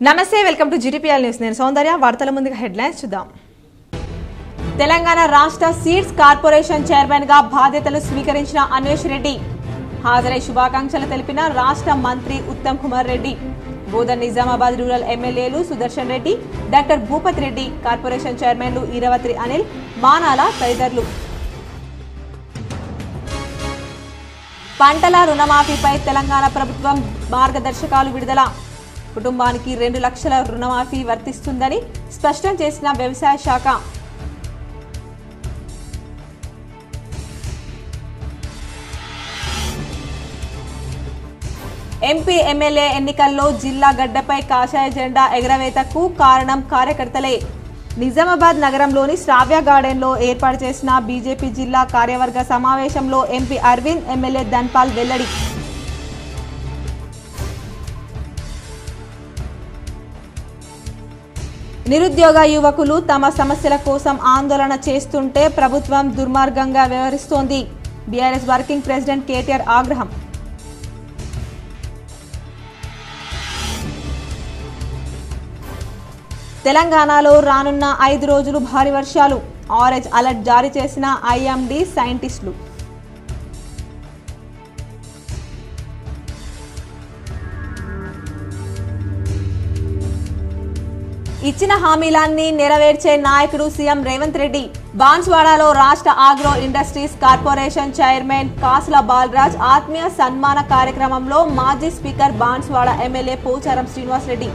నమస్తే welcome to GTPL news నేను సౌందర్య వార్తల ముందుగా హెడ్లైన్స్ చూద్దాం తెలంగాణ రాష్ట్ర సీడ్స్ కార్పొరేషన్ చైర్మన్ గా బాధ్యతలు స్వీకరించిన అన్వేష్ రెడ్డి హాజరై శుభాకాంక్షలు తెలిపిన రాష్ట్ర మంత్రి ఉత్తమ్ కుమార్ రెడ్డి బోధన్ నిజామాబాద్ రూరల్ ఎమ్మెల్యేలు సుదర్శన్ రెడ్డి డాక్టర్ భూపతి రెడ్డి కార్పొరేషన్ చైర్మన్లు ఈరవత్రి అనిల్ మానాల తదితరులు పంటల రుణమాఫీపై తెలంగాణ ప్రభుత్వం మార్గదర్శకాలు విడుదల కుటుంబానికి 2 లక్షల రుణమాఫీ వర్తిస్తుందని స్పష్టం చేసిన వ్యవసాయ శాఖ ఎంపీ ఎమ్మెల్యే ఎన్నికల్లో జిల్లా గడ్డపై కాషాయ జెండా ఎగరవేతకు కారణం కార్యకర్తలే నిజామాబాద్ నగరంలోని శ్రావ్య గార్డెన్లో ఏర్పాటు చేసిన బీజేపీ జిల్లా కార్యవర్గ సమావేశంలో ఎంపీ అరవింద్ ఎమ్మెల్యే ధన్పాల్ వెల్లడి నిరుద్యోగ యువకులు తమ సమస్యల కోసం ఆందోళన చేస్తుంటే ప్రభుత్వం దుర్మార్గంగా వ్యవహరిస్తోంది బీఆర్ఎస్ వర్కింగ్ ప్రెసిడెంట్ కేటీఆర్ ఆగ్రహం తెలంగాణలో రానున్న 5 రోజులు భారీ వర్షాలు ఆరెంజ్ అలర్ట్ జారీ చేసిన ఐఎండీ సైంటిస్టులు ఇచ్చిన హామీలన్నీ నెరవేర్చే నాయకుడు సీఎం రేవంత్ రెడ్డి బాన్స్వాడలో రాష్ట్ర ఆగ్రో ఇండస్ట్రీస్ కార్పొరేషన్ చైర్మన్ కాసుల బాలరాజ్ ఆత్మీయ సన్మాన కార్యక్రమంలో మాజీ స్పీకర్ బాన్స్వాడ ఎమ్మెల్యే పోచారం శ్రీనివాస్ రెడ్డి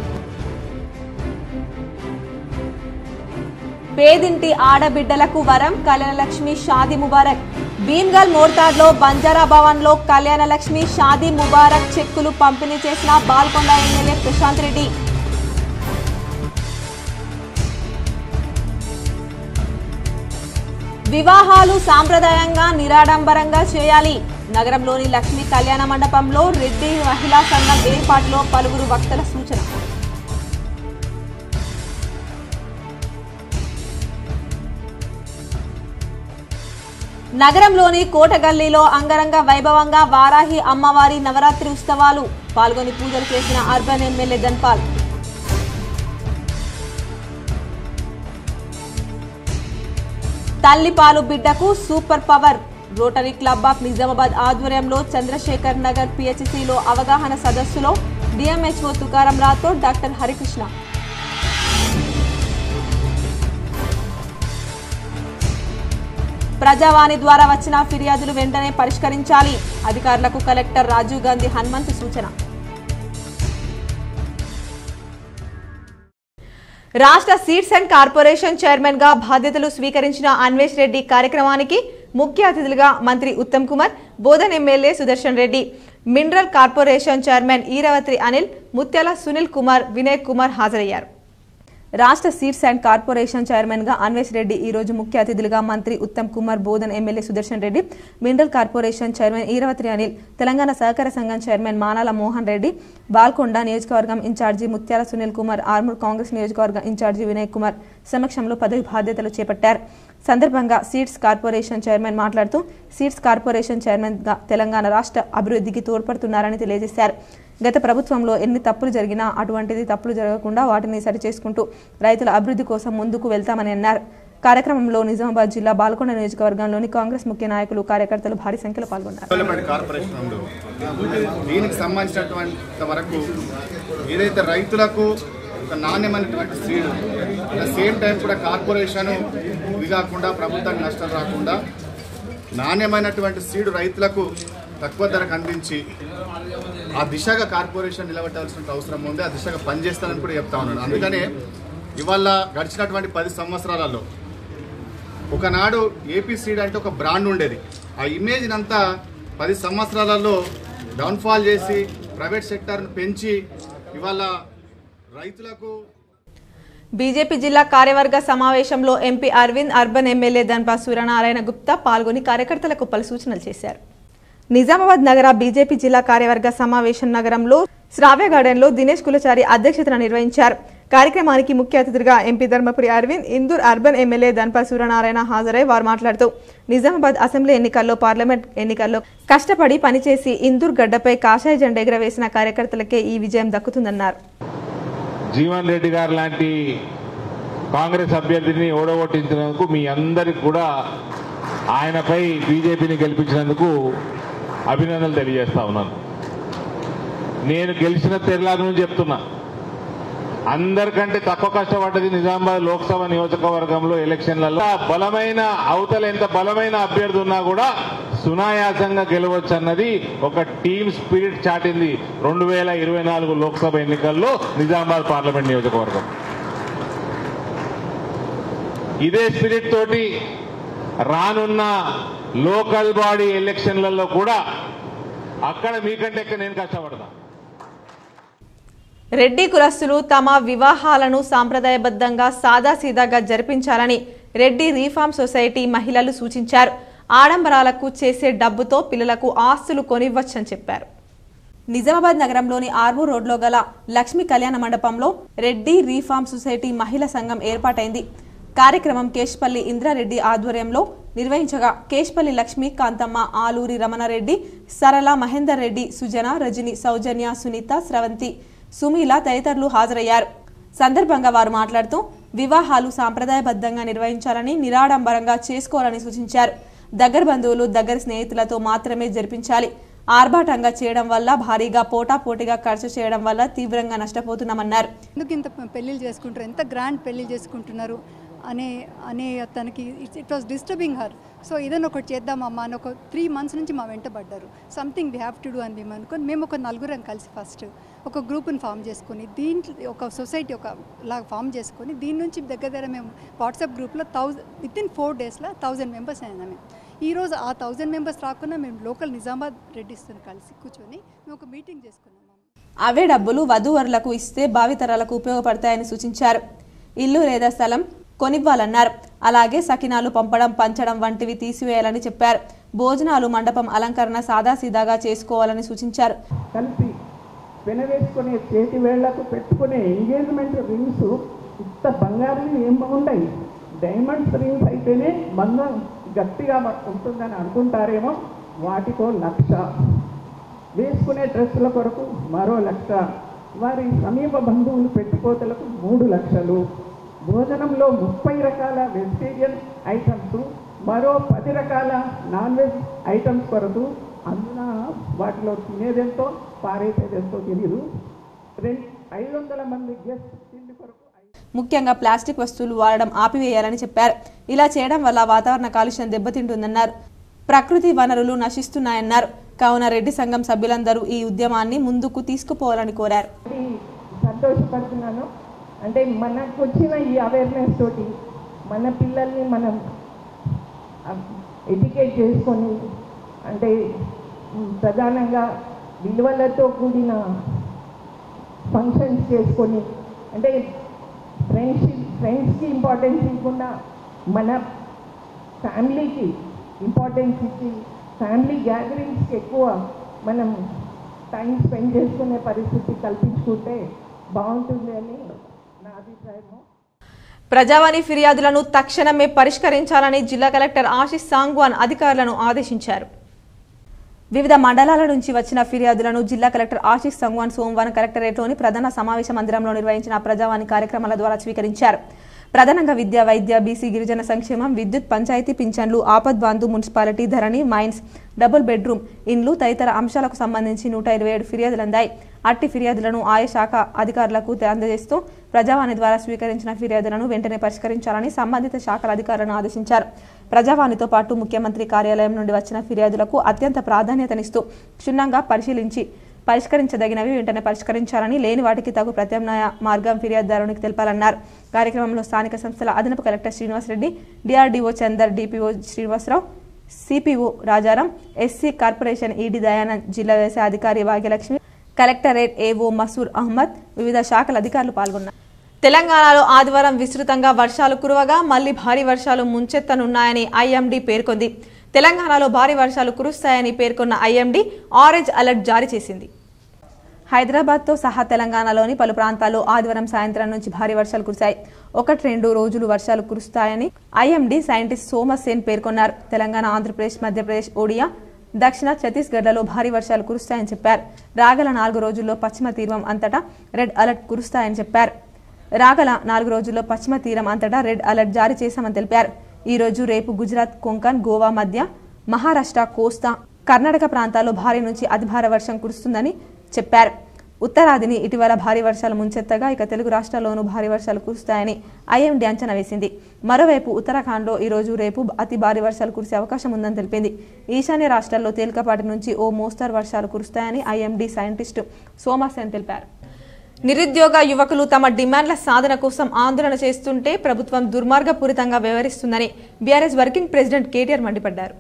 పేదింటి ఆడబిడ్డలకు వరం కళ్యాణలక్ష్మి షాదీ ముబారక్ భీమ్గల్ మోర్తాడ్లో బంజారా భవన్ లో కళ్యాణలక్ష్మి షాదీ ముబారక్ చెక్కులు పంపిణీ చేసిన బాల్కొండ ఎమ్మెల్యే ప్రశాంత్ రెడ్డి వివాహాలు సాంప్రదాయంగా నిరాడంబరంగా చేయాలి నగరంలోని లక్ష్మీ కళ్యాణ మండపంలో రెడ్డి మహిళా సంఘం ఏర్పాటులో పలువురు వక్తల సూచన నగరంలోని కోటగల్లీలో అంగరంగ వైభవంగా వారాహి అమ్మవారి నవరాత్రి ఉత్సవాలు పాల్గొని పూజలు చేసిన అర్బన్ ఎమ్మెల్యే ధన్పాల్ తల్లిపాలు బిడ్డకు super power rotary club of Nizamabad ఆధ్వర్యంలో చంద్రశేఖర్ నగర్ పిహెచ్సిలో అవగాహన సదస్సులో డిఎంహెచ్ఓ తుకారం రాథోడ్ డాక్టర్ హరికృష్ణ ప్రజావాణి ద్వారా వచ్చిన ఫిర్యాదులు వెంటనే పరిష్కరించాలి అధికారులకు కలెక్టర్ రాజీవ్ గాంధీ హనుమంత్ సూచన రాష్ట్ర సీడ్స్ అండ్ కార్పొరేషన్ చైర్మన్ గా బాధ్యతలు స్వీకరించిన అన్వేష్ రెడ్డి కార్యక్రమానికి ముఖ్య అతిథులుగా మంత్రి Uttam Kumar Bodhan MLA Sudarshan Reddy mineral corporation chairman Eravatri Anil ముత్యాల సునీల్ కుమార్ వినయ్ కుమార్ హాజరయ్యారు రాష్ట్ర సీడ్స్ అండ్ కార్పొరేషన్ చైర్మన్ గా అన్వేష్ రెడ్డి ఈ రోజు ముఖ్య అతిథులుగా మంత్రి Uttam Kumar Bodhan MLA Sudarshan Reddy mineral corporation chairman Eravatri Anil Telangana సహకార సంఘం చైర్మన్ మానాల మోహన్ రెడ్డి బాల్కొండ నియోజకవర్గం ఇన్ఛార్జి ముత్యాల సునీల్ కుమార్ ఆర్మూర్ కాంగ్రెస్ నియోజకవర్గం ఇన్ఛార్జి వినయ్ కుమార్ సమక్షంలో పదవి బాధ్యతలు చేపట్టారు సందర్భంగా సీడ్స్ కార్పొరేషన్ చైర్మన్ మాట్లాడుతూ సీడ్స్ కార్పొరేషన్ చైర్మన్ గా తెలంగాణ రాష్ట్ర అభివృద్ధికి తోడ్పడుతున్నారని తెలియజేశారు గత ప్రభుత్వంలో ఎన్ని తప్పులు జరిగినా అటువంటిది తప్పులు జరగకుండా వాటిని సరిచేసుకుంటూ రైతుల అభివృద్ధి కోసం ముందుకు వెళ్తామని అన్నారు కార్యక్రమంలో నిజామాబాద్ జిల్లా బాల్కొండ నియోజకవర్గంలోని కాంగ్రెస్ ముఖ్య నాయకులు కార్యకర్తలు భారీ సంఖ్యలో పాల్గొన్నారు దీనికి సంబంధించినటువంటి వరకు ఏదైతే రైతులకు ఒక నాణ్యమైనటువంటి seed at the same time కూడా కార్పొరేషన్ ఇది కాకుండా ప్రభుత్వానికి నష్టం రాకుండా నాణ్యమైనటువంటి సీడ్ రైతులకు తక్కువ ధరకు అందించి ఆ దిశగా కార్పొరేషన్ నిలబెట్టాల్సిన అవసరం ఉంది ఆ దిశగా పనిచేస్తానని కూడా చెప్తా ఉన్నాను అందుకనే ఇవాళ గడిచినటువంటి 10 సంవత్సరాలలో ఒకనాడు ఏపీ సీడ్ అంటే ఒక బ్రాండ్ ఉండేది ఆ ఇమేజ్ అంతా 10 సంవత్సరాలలో డౌన్ఫాల్ చేసి ప్రైవేట్ సెక్టార్ను పెంచి ఇవాళ రైతులకు బీజేపీ జిల్లా కార్యవర్గ సమావేశంలో MP Arvind urban MLA Dhanpal Suryanarayana Gupta పాల్గొని కార్యకర్తలకు పలు సూచనలు చేశారు నిజామాబాద్ నగర బీజేపీ జిల్లా కార్యవర్గ సమావేశం నగరంలో శ్రావ్య గార్డెన్లో దినేష్ కులచారి అధ్యక్షతన నిర్వహించారు కార్యక్రమానికి ముఖ్య అతిథిగా MP Dharmapuri Arvind Indur urban MLA Dhanpal Suryanarayana హాజరై వారు మాట్లాడుతూ నిజామాబాద్ అసెంబ్లీ ఎన్నికల్లో పార్లమెంట్ ఎన్నికల్లో కష్టపడి పనిచేసి ఇందూర్ గడ్డపై కాషాయ జెండా ఎగరవేసిన కార్యకర్తలకే ఈ విజయం దక్కుతుందన్నారు జీవన్ రెడ్డి గారు లాంటి కాంగ్రెస్ అభ్యర్థిని ఓడగొట్టించినందుకు మీ అందరికి కూడా ఆయనపై బీజేపీని గెలిపించినందుకు అభినందనలు తెలియజేస్తా ఉన్నాను. నేను గెలిచిన తెరలాగ నుంచి చెప్తున్నా, అందరికంటే తక్కువ కష్టపడ్డది నిజామాబాద్ లోక్సభ నియోజకవర్గంలో ఎలక్షన్లలో. బలమైన అవతల ఎంత బలమైన అభ్యర్థి ఉన్నా కూడా సునాయాసంగా గెలవచ్చు అన్నది ఒక టీమ్ స్పిరిట్ చాటింది 2024 లోక్సభ ఎన్నికల్లో నిజామాబాద్ పార్లమెంట్ నియోజకవర్గం. ఇదే స్పిరిట్ తోటి రానున్న లోకల్ బాడీ ఎలక్షన్లలో కూడా అక్కడ మీకంటే ఎక్కువ నేను కష్టపడతా. రెడ్డి కులస్తులు తమ వివాహాలను సాంప్రదాయబద్ధంగా సాదాసీదాగా జరిపించాలని రెడ్డి రీఫార్మ్ సొసైటీ మహిళలు సూచించారు. ఆడంబరాలకు చేసే డబ్బుతో పిల్లలకు ఆస్తులు కొనివ్వచ్చని చెప్పారు. నిజామాబాద్ నగరంలోని ఆర్మూర్ రోడ్లో గల లక్ష్మీ కళ్యాణ మండపంలో రెడ్డి రీఫార్మ్ సొసైటీ మహిళా సంఘం ఏర్పాటైంది. కార్యక్రమం కేశపల్లి ఇంద్రారెడ్డి ఆధ్వర్యంలో నిర్వహించగా కేశపల్లి లక్ష్మి, కాంతమ్మ, ఆలూరి రమణారెడ్డి, సరళ, మహేందర్ రెడ్డి, సుజన, రజని, సౌజన్య, సునీత, స్రవంతి, సుమీల తదితరులు హాజరయ్యారు. సందర్భంగా వారు మాట్లాడుతూ వివాహాలు సాంప్రదాయబద్ధంగా నిర్వహించాలని, నిరాడంబరంగా చేసుకోవాలని సూచించారు. దగ్గర బంధువులు, దగ్గర స్నేహితులతో మాత్రమే జరిపించాలి. ఆర్భాటంగా చేయడం వల్ల భారీగా పోటాపోటీగా ఖర్చు చేయడం వల్ల తీవ్రంగా నష్టపోతున్నామన్నారు. ఎందుకు ఇంత పెళ్లిళ్ళు చేసుకుంటారు, ఎంత గ్రాండ్ పెళ్లిళ్ళు చేసుకుంటున్నారు అనే తనకి it was disturbing her. So ఏదైనా ఒకటి చేద్దామమ్మా అని ఒక 3 months నుంచి మా వెంట పడ్డారు. Something we have to do అని మేము అనుకొని మేము ఒక 4 కలిసి ఫస్ట్ ఒక గ్రూప్ని ఫామ్ చేసుకొని దీంట్లో ఒక సొసైటీ లాగా ఫామ్ చేసుకొని దీని నుంచి దగ్గర మేము వాట్సాప్ గ్రూప్లో within 4 daysలో 1000 members అయినా మేము. ఈరోజు ఆ 1000 members రాకుండా మేము లోకల్ నిజామాబాద్ రెడ్డిస్తో కలిసి కూర్చొని మేము ఒక మీటింగ్ చేసుకున్నాము. అవే డబ్బులు వధూవరులకు ఇస్తే భావితరాలకు ఉపయోగపడతాయని సూచించారు. ఇల్లు లేదా స్థలం కొనివ్వాలన్నారు. అలాగే సకినాలు పంపడం, పంచడం వంటివి తీసివేయాలని చెప్పారు. భోజనాలు, మండపం అలంకరణ సాదాసీదాగా చేసుకోవాలని సూచించారు. కలిసి వెనవేసుకునే చేతి వేళ్లకు పెట్టుకునే ఎంగేజ్మెంట్ రింగ్స్ ఇంత బంగారం ఏం బాగుంటాయి, డైమండ్స్ రింగ్స్ అయితేనే బంధం గట్టిగా ఉంటుందని అనుకుంటారేమో. వాటికో 1,00,000, వేసుకునే డ్రెస్సుల కొరకు మరో 1,00,000, వారి సమీప బంధువులు పెట్టుకోతలకు 3 లక్షలు, భోజనంలో 30 రకాల వెజిటేరియన్ ఐటమ్స్, మరో 10 రకాల నాన్ వెజ్ ఐటమ్స్ కొరకు. అందున వాటిలో తినేదెంతో పారేసేదెంతో తెలియదు. 500 మంది గెస్ట్ తిండి కొరకు. ముఖ్యంగా ప్లాస్టిక్ వస్తువులు వాడడం ఆపివేయాలని చెప్పారు. ఇలా చేయడం వల్ల వాతావరణ కాలుష్యం దెబ్బతింటుందన్నారు. ప్రకృతి వనరులు నశిస్తున్నాయన్నారు. కావున రెడ్డి సంఘం సభ్యులందరూ ఈ ఉద్యమాన్ని ముందుకు తీసుకుపోవాలని కోరారు. సంతోషపడుతున్నాను. అంటే మనకు వచ్చిన ఈ అవేర్నెస్ తోటి మన పిల్లల్ని మనం ఎడ్యుకేట్ చేసుకొని, అంటే ప్రధానంగా విలువలతో కూడిన ఫంక్షన్స్ చేసుకొని, అంటే ఫ్రెండ్స్కి ఇంపార్టెన్స్ ఇవ్వకుండా మన ఫ్యామిలీకి ఇంపార్టెన్స్ ఇచ్చి ఫ్యామిలీ గ్యాదరింగ్స్కి ఎక్కువ మనం టైం స్పెండ్ చేసుకునే పరిస్థితి కల్పించుకుంటే బాగుంటుంది అని నా అభిప్రాయము. ప్రజావాణి ఫిర్యాదులను తక్షణమే పరిష్కరించాలని జిల్లా కలెక్టర్ ఆశిష్ సాంగ్వాన్ అధికారులను ఆదేశించారు. వివిధ మండలాల నుంచి వచ్చిన ఫిర్యాదులను జిల్లా కలెక్టర్ ఆశిష్ సాంగ్వాన్ సోమవారం కలెక్టరేట్లోని ప్రధాన సమావేశ మందిరంలో నిర్వహించిన ప్రజావాణి కార్యక్రమాల ద్వారా స్వీకరించారు. ప్రధానంగా విద్య, వైద్య, బీసీ, గిరిజన సంక్షేమం, విద్యుత్, పంచాయతీ పింఛన్లు, ఆపద్బాంధు, మున్సిపాలిటీ, ధరణి, మైన్స్, డబుల్ బెడ్రూమ్ ఇండ్లు తదితర అంశాలకు సంబంధించి 127 ఫిర్యాదులు అందాయి. అట్టి ఫిర్యాదులను ఆయా శాఖ అధికారులకు అందజేస్తూ ప్రజావాణి ద్వారా స్వీకరించిన ఫిర్యాదులను వెంటనే పరిష్కరించాలని సంబంధిత శాఖల అధికారులను ఆదేశించారు. ప్రజావాణితో పాటు ముఖ్యమంత్రి కార్యాలయం నుండి వచ్చిన ఫిర్యాదులకు అత్యంత ప్రాధాన్యతనిస్తూ క్షుణ్ణంగా పరిశీలించి పరిష్కరించదగినవి వెంటనే పరిష్కరించాలని, లేని వాటికి తగు ప్రత్యామ్నాయ మార్గం ఫిర్యాదుదారునికి తెలపాలన్నారు. కార్యక్రమంలో స్థానిక సంస్థల అదనపు collector Srinivasa Reddy, DRDO Chander, DPO Srinivasa Rao, CPO Rajaram, SC corporation ED Dayanand, జిల్లా వ్యవసాయ అధికారి భాగ్యలక్ష్మి, కలెక్టరేట్ ఏఓ మసూర్ అహ్మద్, వివిధ శాఖల అధికారులు పాల్గొన్నారు. తెలంగాణలో ఆదివారం విస్తృతంగా వర్షాలు కురవగా మళ్లీ భారీ వర్షాలు ముంచెత్తనున్నాయని ఐఎండీ పేర్కొంది. తెలంగాణలో భారీ వర్షాలు కురుస్తాయని పేర్కొన్న ఐఎండీ ఆరెంజ్ అలర్ట్ జారీ చేసింది. హైదరాబాద్తో సహా తెలంగాణలోని పలు ప్రాంతాల్లో ఆదివారం సాయంత్రం నుంచి భారీ వర్షాలు కురిశాయి. 1-2 రోజులు వర్షాలు కురుస్తాయని ఐఎండీ సైంటిస్ట్ సోమసేన్ పేర్కొన్నారు. తెలంగాణ, ఆంధ్రప్రదేశ్, మధ్యప్రదేశ్, ఒడియా, దక్షిణ ఛత్తీస్గఢ్లలో భారీ వర్షాలు కురుస్తాయని చెప్పారు. రాగల 4 రోజుల్లో పశ్చిమ తీరం అంతటా రెడ్ అలర్ట్ కురుస్తాయని చెప్పారు. రాగల 4 రోజుల్లో పశ్చిమ తీరం అంతటా రెడ్ అలర్ట్ జారీ చేశామని తెలిపారు. ఈ రోజు రేపు గుజరాత్, కొంకణ్, గోవా మధ్య, మహారాష్ట్ర, కోస్తా, కర్ణాటక ప్రాంతాల్లో భారీ నుంచి అతి భారీ వర్షం కురుస్తుందని చెప్పారు. ఉత్తరాదిని ఇటీవల భారీ వర్షాలు ముంచెత్తగా ఇక తెలుగు రాష్ట్రాల్లోనూ భారీ వర్షాలు కురుస్తాయని ఐఎండీ అంచనా వేసింది. మరోవైపు ఉత్తరాఖండ్లో ఈ రోజు రేపు అతి భారీ వర్షాలు కురిసే అవకాశం ఉందని తెలిపింది. ఈశాన్య రాష్ట్రాల్లో తేలికపాటి నుంచి ఓ మోస్తరు వర్షాలు కురుస్తాయని ఐఎండీ సైంటిస్టు సోమాసేన్ తెలిపారు. నిరుద్యోగ యువకులు తమ డిమాండ్ల సాధన కోసం ఆందోళన చేస్తుంటే ప్రభుత్వం దుర్మార్గపూరితంగా వ్యవహరిస్తుందని బీఆర్ఎస్ వర్కింగ్ ప్రెసిడెంట్ కేటీఆర్ మండిపడ్డారు.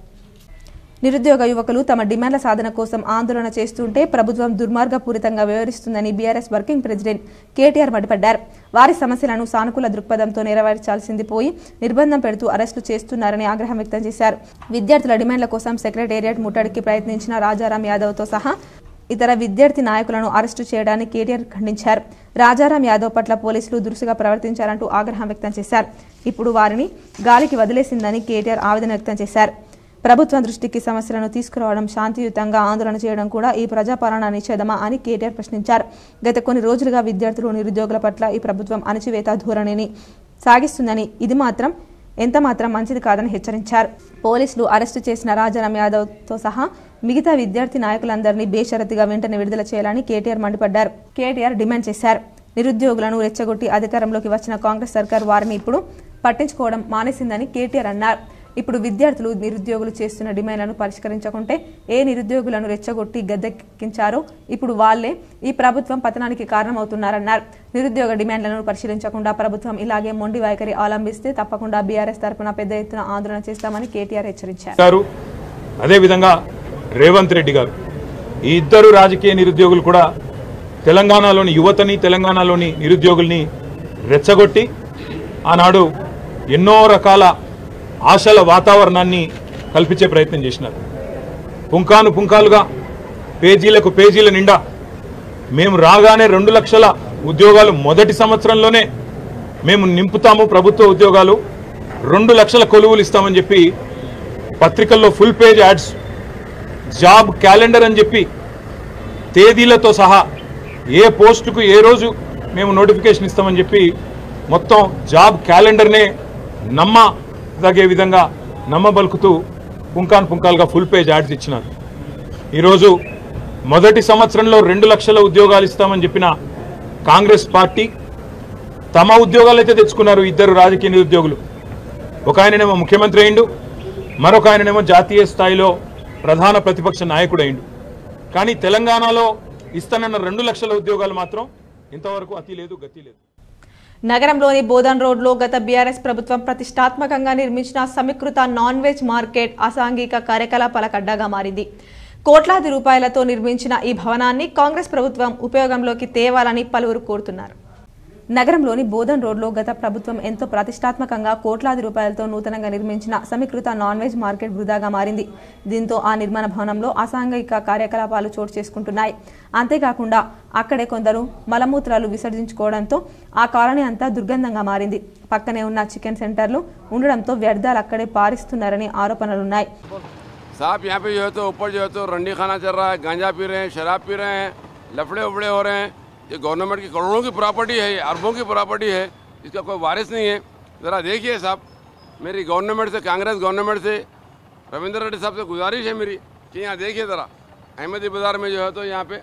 నిరుద్యోగ యువకులు తమ డిమాండ్ల సాధన కోసం ఆందోళన చేస్తుంటే ప్రభుత్వం దుర్మార్గపూరితంగా వ్యవహరిస్తుందని బీఆర్ఎస్ వర్కింగ్ ప్రెసిడెంట్ కేటీఆర్ మండిపడ్డారు. వారి సమస్యలను సానుకూల దృక్పథంతో నెరవేర్చాల్సింది పోయి నిర్బంధం పెడుతూ అరెస్టులు చేస్తున్నారని ఆగ్రహం వ్యక్తం చేశారు. విద్యార్థుల డిమాండ్ల కోసం సెక్రటేరియట్ ముట్టడికి ప్రయత్నించిన రాజారాం యాదవ్తో సహా ఇతర విద్యార్థి నాయకులను అరెస్టు చేయడాన్ని కేటీఆర్ ఖండించారు. రాజారాం యాదవ్ పట్ల పోలీసులు దురుసుగా ప్రవర్తించారంటూ ఆగ్రహం వ్యక్తం చేశారు. ఇప్పుడు వారిని గాలికి వదిలేసిందని కేటీఆర్ ఆవేదన వ్యక్తం చేశారు. ప్రభుత్వం దృష్టికి సమస్యలను తీసుకురావడం, శాంతియుతంగా ఆందోళన చేయడం కూడా ఈ ప్రజాపాలన నిషేధమా అని కేటీఆర్ ప్రశ్నించారు. గత కొన్ని రోజులుగా విద్యార్థులు, నిరుద్యోగుల పట్ల ఈ ప్రభుత్వం అణచివేత ధోరణిని సాగిస్తుందని, ఇది మాత్రం ఎంత మాత్రం మంచిది కాదని హెచ్చరించారు. పోలీసులు అరెస్టు చేసిన రాజారాం యాదవ్తో సహా మిగతా విద్యార్థి నాయకులందరినీ బేషరతుగా వెంటనే విడుదల చేయాలని కేటీఆర్ మండిపడ్డారు. కేటీఆర్ డిమాండ్ చేశారు. నిరుద్యోగులను రెచ్చగొట్టి అధికారంలోకి వచ్చిన కాంగ్రెస్ సర్కార్ వారిని ఇప్పుడు పట్టించుకోవడం మానేసిందని కేటీఆర్ అన్నారు. ఇప్పుడు విద్యార్థులు, నిరుద్యోగులు చేస్తున్న డిమాండ్లను పరిష్కరించకుంటే ఏ నిరుద్యోగులను రెచ్చగొట్టి గద్దెక్కించారో ఇప్పుడు వాళ్లే ఈ ప్రభుత్వం పతనానికి కారణమవుతున్నారన్నారు. నిరుద్యోగ డిమాండ్లను పరిశీలించకుండా ప్రభుత్వం ఇలాగే మొండి వైఖరి అవలంబిస్తే తప్పకుండా బీఆర్ఎస్ తరఫున పెద్ద ఎత్తున ఆందోళన చేస్తామని కేటీఆర్ హెచ్చరించారు. అదేవిధంగా రేవంత్ రెడ్డి గారు, ఈ ఇద్దరు రాజకీయ నిరుద్యోగులు కూడా తెలంగాణలోని యువతని, తెలంగాణలోని నిరుద్యోగుల్ని రెచ్చగొట్టి ఆనాడు ఎన్నో రకాల ఆశల వాతావరణాన్ని కల్పించే ప్రయత్నం చేసినారు. పుంకాలుగా పేజీలకు పేజీల నిండా మేము రాగానే 2 లక్షల ఉద్యోగాలు మొదటి సంవత్సరంలోనే మేము నింపుతాము, ప్రభుత్వ ఉద్యోగాలు 2 లక్షల కొలువులు ఇస్తామని చెప్పి పత్రికల్లో full page ads, job calendar అని చెప్పి తేదీలతో సహా ఏ పోస్టుకు ఏ రోజు మేము నోటిఫికేషన్ ఇస్తామని చెప్పి మొత్తం జాబ్ క్యాలెండర్నే నమ్మదగే విధంగా నమ్మబలుకుతూ పుంకాలుగా ఫుల్ పేజ్ యాడ్స్ ఇచ్చినారు. ఈరోజు మొదటి సంవత్సరంలో 2 లక్షల ఉద్యోగాలు ఇస్తామని చెప్పిన కాంగ్రెస్ పార్టీ తమ ఉద్యోగాలు అయితే తెచ్చుకున్నారు. ఇద్దరు రాజకీయ నిరుద్యోగులు, ఒక ఆయననేమో ముఖ్యమంత్రి అయిండు, మరొక ఆయననేమో జాతీయ స్థాయిలో ప్రధాన ప్రతిపక్ష నాయకుడు అయిండు. కానీ తెలంగాణలో ఇస్తానన్న 2 లక్షల ఉద్యోగాలు మాత్రం ఇంతవరకు అతి లేదు, గతి లేదు. నగరంలోని బోధన్ రోడ్లో గత బీఆర్ఎస్ ప్రభుత్వం ప్రతిష్టాత్మకంగా నిర్మించిన సమీకృత నాన్ వెజ్ మార్కెట్ అసాంఘిక కార్యకలాపాలకు అడ్డాగా మారింది. కోట్లాది రూపాయలతో నిర్మించిన ఈ భవనాన్ని కాంగ్రెస్ ప్రభుత్వం ఉపయోగంలోకి తేవాలని పలువురు కోరుతున్నారు. నగరంలోని బోధన్ రోడ్లో గత ప్రభుత్వం ఎంతో ప్రతిష్టాత్మకంగా కోట్లాది రూపాయలతో నూతనంగా నిర్మించిన సమీకృత నాన్ వెజ్ మార్కెట్ వృధాగా మారింది. దీంతో ఆ నిర్మాణ భవనంలో అసాంఘిక కార్యకలాపాలు చోటు చేసుకుంటున్నాయి. అంతేకాకుండా అక్కడే కొందరు మలమూత్రాలు విసర్జించుకోవడంతో ఆ కాలనీ అంతా దుర్గంధంగా మారింది. పక్కనే ఉన్న చికెన్ సెంటర్లు ఉండడంతో వ్యర్థాలు అక్కడే పారిస్తున్నారని ఆరోపణలున్నాయి. साहब यहाँ पे जो है तो ऊपर जो है तो रंडी खाना चल रहा है, गांजा पी रहे हैं, शराब पी रहे हैं, लफड़े उफड़े हो रहे हैं. ये गवर्नमेंट की करोड़ों की प्रॉपर्टी है, अरबों की प्रॉपर्टी है, इसका कोई वारिस नहीं है. ज़रा देखिए साहब, मेरी गवर्नमेंट से, कांग्रेस गवर्नमेंट से, रविंद्र रेड्डी साहब से गुजारिश है मेरी कि यहाँ देखिए ज़रा अहमदी बाज़ार में जो है तो यहाँ पे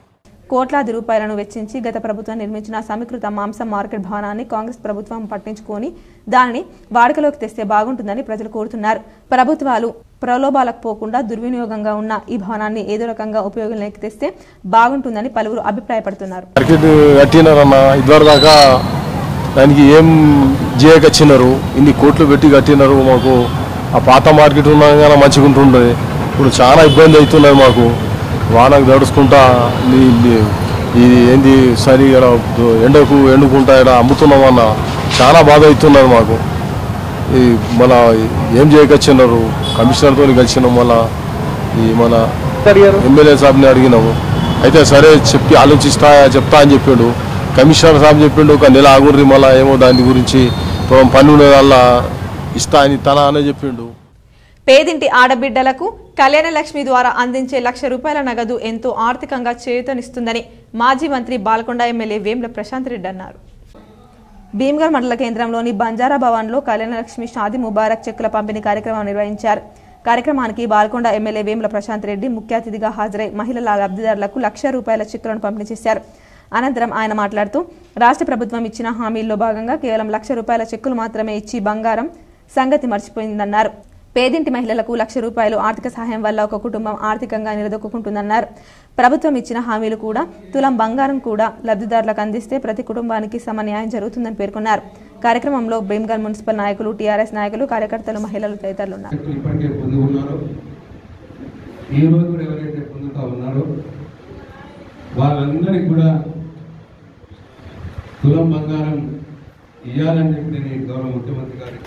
కోట్లాది రూపాయలను వెచ్చించి గత ప్రభుత్వం నిర్మించిన సమీకృత మాంసం మార్కెట్ భవనాన్ని కాంగ్రెస్ ప్రభుత్వం పట్టించుకొని దానిని వాడుకలోకి తెస్తే బాగుంటుందని ప్రజలు కోరుతున్నారు. ప్రభుత్వాలు ప్రలోభాలకు పోకుండా దుర్వినియోగంగా ఉన్న ఈ భవనాన్ని ఏదో రకంగా ఉపయోగంలోకి తెస్తే బాగుంటుందని పలువురు అభిప్రాయపడుతున్నారు. ఇదివరదాకా దానికి ఏం చేయకొచ్చినారు, ఇన్ని కోట్లు పెట్టి కట్టినారు. మాకు ఆ పాత మార్కెట్ ఉండగానే మంచిగా ఉంటుండే, ఇప్పుడు చాలా ఇబ్బంది అవుతున్నది మాకు. వానకు దడుచుకుంటా ఇది ఏంది సరి ఎండకు ఎండుకుంటా ఇక్కడ అమ్ముతున్నామన్న చాలా బాధ అవుతున్నారు మాకు. ఈ మన ఏం చేయకొచ్చినారు, కమిషనర్తో కలిసినాం, మళ్ళా ఈ మన ఎమ్మెల్యే సాబ్ని అడిగినాము. అయితే సరే చెప్పి చెప్తా అని చెప్పిండు. కమిషనర్ సాబ్ చెప్పిండు ఒక నెల ఆగుర్రి, మళ్ళీ ఏమో దాని గురించి పన్ను వల్ల ఇస్తా అని తన అనే చెప్పిండు. పేదింటి ఆడబిడ్డలకు కళ్యాణ లక్ష్మి ద్వారా అందించే ₹1,00,000 నగదు ఎంతో ఆర్థికంగా చేయూతనిస్తుందని మాజీ మంత్రి బాల్కొండ ఎమ్మెల్యే వేముల ప్రశాంత్ రెడ్డి అన్నారు. భీమ్గల్ మండల కేంద్రంలోని బంజారా భవన్లో కళ్యాణ లక్ష్మి షాదీ ముబారక్ చెక్కుల పంపిణీ కార్యక్రమం నిర్వహించారు. కార్యక్రమానికి బాల్కొండ ఎమ్మెల్యే వేముల ప్రశాంత్ రెడ్డి ముఖ్య అతిథిగా హాజరై మహిళల లబ్ధిదారులకు ₹1,00,000 చెక్కులను పంపిణీ చేశారు. అనంతరం ఆయన మాట్లాడుతూ రాష్ట్ర ప్రభుత్వం ఇచ్చిన హామీల్లో భాగంగా కేవలం ₹1,00,000 చెక్కులు మాత్రమే ఇచ్చి బంగారం సంగతి మర్చిపోయిందన్నారు. పేదింటి మహిళలకు ₹1,00,000 ఆర్థిక సహాయం వల్ల ఒక కుటుంబం ఆర్థికంగా నిలదొక్కుంటుందన్నారు. ప్రభుత్వం ఇచ్చిన హామీలు కూడా తులం బంగారం కూడా లబ్ధిదారులకు అందిస్తే ప్రతి కుటుంబానికి సమన్యాయం జరుగుతుందని పేర్కొన్నారు. కార్యక్రమంలో భీమ్గల్ మున్సిపల్ నాయకులు, టీఆర్ఎస్ నాయకులు, కార్యకర్తలు, మహిళలు తదితరులు ఉన్నారు. వాళ్ళందరికీ కూడా తులం బంగారం ఇవ్వాలని చెప్పి నేను గౌరవ ముఖ్యమంత్రి గారికి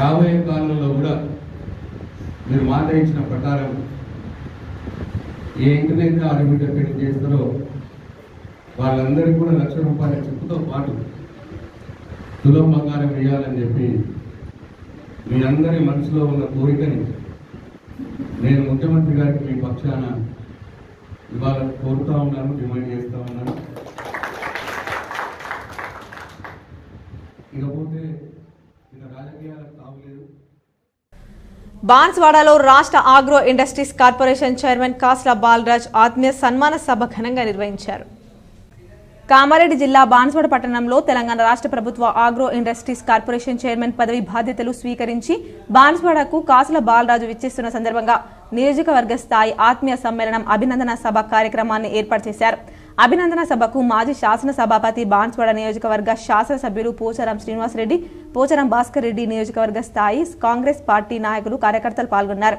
రాబోయే కాలంలో కూడా మీరు మాట ఇచ్చిన ప్రకారం ఏ ఇంటినైతే ఆడబిడ్డ పెళ్లి చేస్తారో వాళ్ళందరికీ కూడా ₹1,00,000 చెక్కుతో పాటు తులం బంగారం ఇవ్వాలని చెప్పి మీ అందరి మనసులో ఉన్న కోరికని నేను ముఖ్యమంత్రి గారికి మీ పక్షాన ఇవాళ కోరుతా ఉన్నాను, డిమాండ్ చేస్తా ఉన్నాను. ఇకపోతే ఇక రాజకీయాలకు తావులేదు. బాన్స్వాడలో రాష్ట్ర agro industries corporation chairman Kasla Balaraj ఆత్మీయ సన్మాన సభ ఘనంగా నిర్వహించారు. కామారెడ్డి జిల్లా బాన్స్వాడ పట్టణంలో తెలంగాణ రాష్ట్ర ప్రభుత్వ ఆగ్రో ఇండస్ట్రీస్ కార్పొరేషన్ చైర్మన్ పదవి బాధ్యతలు స్వీకరించి బాన్స్వాడకు కాసుల బాలరాజు విచ్చేస్తున్న సందర్భంగా నియోజకవర్గ స్థాయి ఆత్మీయ సమ్మేళనం అభినందన సభ కార్యక్రమాన్ని ఏర్పాటు చేశారు. అభినందన సభకు మాజీ శాసన సభాపతి, బాన్స్వాడ నియోజకవర్గ శాసనసభ్యులు పోచారం శ్రీనివాసరెడ్డి, పోచారం భాస్కర్ రెడ్డి, నియోజకవర్గ స్థాయి కాంగ్రెస్ పార్టీ నాయకులు, కార్యకర్తలు పాల్గొన్నారు.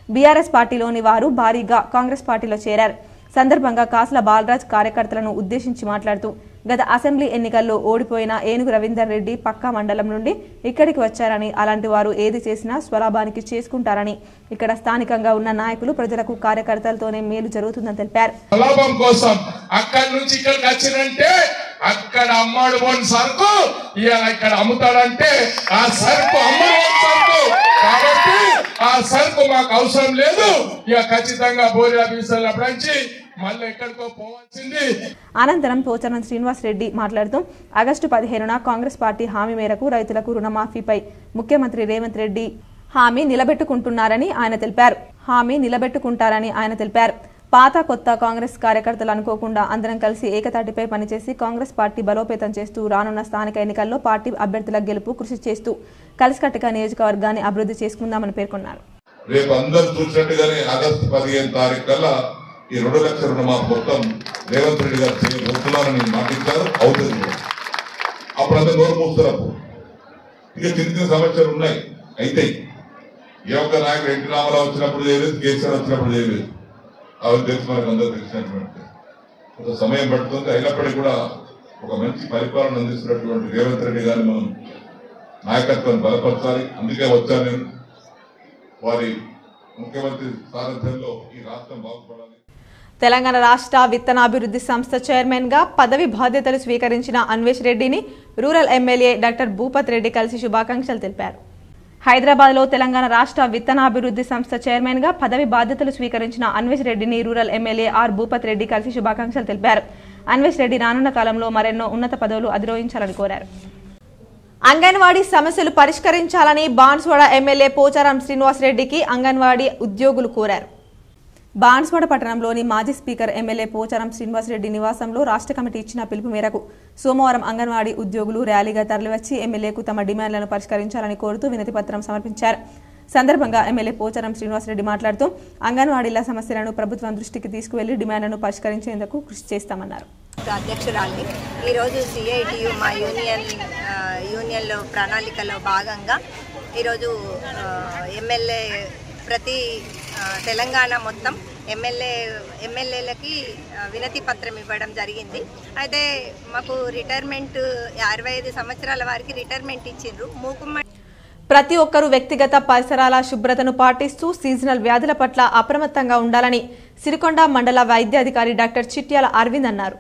బీఆర్ఎస్ పార్టీలోని వారు భారీగా కాంగ్రెస్ పార్టీలో చేరారు. సందర్భంగా కాసుల బాలరాజ్ కార్యకర్తలను ఉద్దేశించి మాట్లాడుతూ గత అసెంబ్లీ ఎన్నికల్లో ఓడిపోయిన ఏనుగు రవీందర్ రెడ్డి పక్కా మండలం నుండి ఇక్కడికి వచ్చారని, అలాంటి వారు ఏది చేసినా స్వలాభానికి చేసుకుంటారని, ఇక్కడ స్థానికంగా ఉన్న నాయకులు, ప్రజలకు కార్యకర్తలతోనే మేలు జరుగుతుందని తెలిపారు. స్వలాభం కోసం అక్కడి నుంచి ఇక్కడికి వచ్చినంటే అక్కడ అమ్మాడు పోని సరుకు ఇవాళ ఇక్కడ అమ్ముతాడంటే ఆ సరుకు అమ్మడు సరుకు కాబట్టి ఆ సరుకు మాకు అవసరం లేదు. ఇక ఖచ్చితంగా బోరి ఆఫీసర్ల నుంచి మళ్ళీ ఎక్కడికో పోవాల్సింది. అనంతరం పోచారం శ్రీనివాసరెడ్డి మాట్లాడుతూ ఆగస్టు 15న కాంగ్రెస్ పార్టీ హామీ మేరకు రైతులకు రుణమాఫీపై ముఖ్యమంత్రి రేవంత్ రెడ్డి హామీ నిలబెట్టుకుంటారని ఆయన తెలిపారు. పాత కొత్త కాంగ్రెస్ కార్యకర్తలు అనుకోకుండా అందరం కలిసి ఏకతాటిపై పనిచేసి కాంగ్రెస్ పార్టీ బలోపేతం చేస్తూ రానున్న స్థానిక ఎన్నికల్లో పార్టీ అభ్యర్థుల గెలుపు కృషి చేస్తూ కలిసికట్టుగా నియోజకవర్గాన్ని అభివృద్ధి చేసుకుందామని పేర్కొన్నారు. రేపు అందరూ చూసినట్టుగానే ఆగస్టు 15 తారీఖు కల్లా ఈ 2 లక్షల రుణమాఫీ మొత్తం రేవంత్ రెడ్డి గారు చేయబోతున్నారని మాటించారు. అవుతుంది. అప్పుడు అందరూ నోరు మూస్తారు. ఇక చిన్న సమస్యలు ఉన్నాయి. అయితే ఏ ఒక్క నాయకుడు ఎన్టీ రామారావు వచ్చినప్పుడు చేయలేదు, కేసీఆర్ వచ్చినప్పుడు చేయలేదు. అవి తెలిసి మనకు అందరూ తెలిసినటువంటి కొంత సమయం పడుతుంది. అయినప్పటికీ కూడా ఒక మంచి పరిపాలన అందిస్తున్నటువంటి రేవంత్ రెడ్డి గారిని మనం నాయకత్వాన్ని బలపరచాలి. అందుకే వచ్చాను నేను. వారి ముఖ్యమంత్రి సారథ్యంలో ఈ రాష్ట్రం బాగుపడాలి. తెలంగాణ రాష్ట్ర విత్తనాభివృద్ధి సంస్థ చైర్మన్ గా పదవి బాధ్యతలు స్వీకరించిన అన్వేష్ రెడ్డిని rural MLA doctor Bhupath Reddy కలిసి శుభాకాంక్షలు తెలిపారు. హైదరాబాద్ లో తెలంగాణ రాష్ట్ర విత్తనాభివృద్ధి సంస్థ చైర్మన్ గా పదవి బాధ్యతలు స్వీకరించిన అన్వేష్ రెడ్డిని rural MLA R Bhupath Reddy కలిసి శుభాకాంక్షలు తెలిపారు. అన్వేష్ రెడ్డి రానున్న కాలంలో మరెన్నో ఉన్నత పదవులు అధిరోహించాలని కోరారు. అంగన్వాడీ సమస్యలు పరిష్కరించాలని బాన్స్వాడ ఎమ్మెల్యే పోచారం శ్రీనివాసరెడ్డికి అంగన్వాడీ ఉద్యోగులు కోరారు. బాన్స్వాడ పట్టణంలోని మాజీ స్పీకర్ ఎమ్మెల్యే పోచారం శ్రీనివాసరెడ్డి నివాసంలో రాష్ట్ర కమిటీ ఇచ్చిన పిలుపు మేరకు సోమవారం అంగన్వాడీ ఉద్యోగులు ర్యాలీగా తరలివచ్చి ఎమ్మెల్యేకు తమ డిమాండ్లను పరిష్కరించాలని కోరుతూ వినతి పత్రం సమర్పించారు. సందర్భంగా ఎమ్మెల్యే పోచారం శ్రీనివాసరెడ్డి మాట్లాడుతూ అంగన్వాడీల సమస్యలను ప్రభుత్వం దృష్టికి తీసుకువెళ్లి డిమాండ్లను పరిష్కరించేందుకు కృషి చేస్తామన్నారు. అధ్యక్షురాలిని ఈరోజు సిఐటియు మా యూనియన్లో ప్రణాళికలో భాగంగా ఈరోజు ఎమ్మెల్యే ప్రతి తెలంగాణ మొత్తం ఎమ్మెల్యేలకి వినతి పత్రం ఇవ్వడం జరిగింది. అయితే మాకు రిటైర్మెంట్ 65 సంవత్సరాల వారికి రిటైర్మెంట్ ఇచ్చిండ్రు. ప్రతి ఒక్కరూ వ్యక్తిగత పరిసరాల శుభ్రతను పాటిస్తూ సీజనల్ వ్యాధుల పట్ల అప్రమత్తంగా ఉండాలని సిరికొండ మండల వైద్యాధికారి డాక్టర్ చిట్యాల అరవింద్ అన్నారు.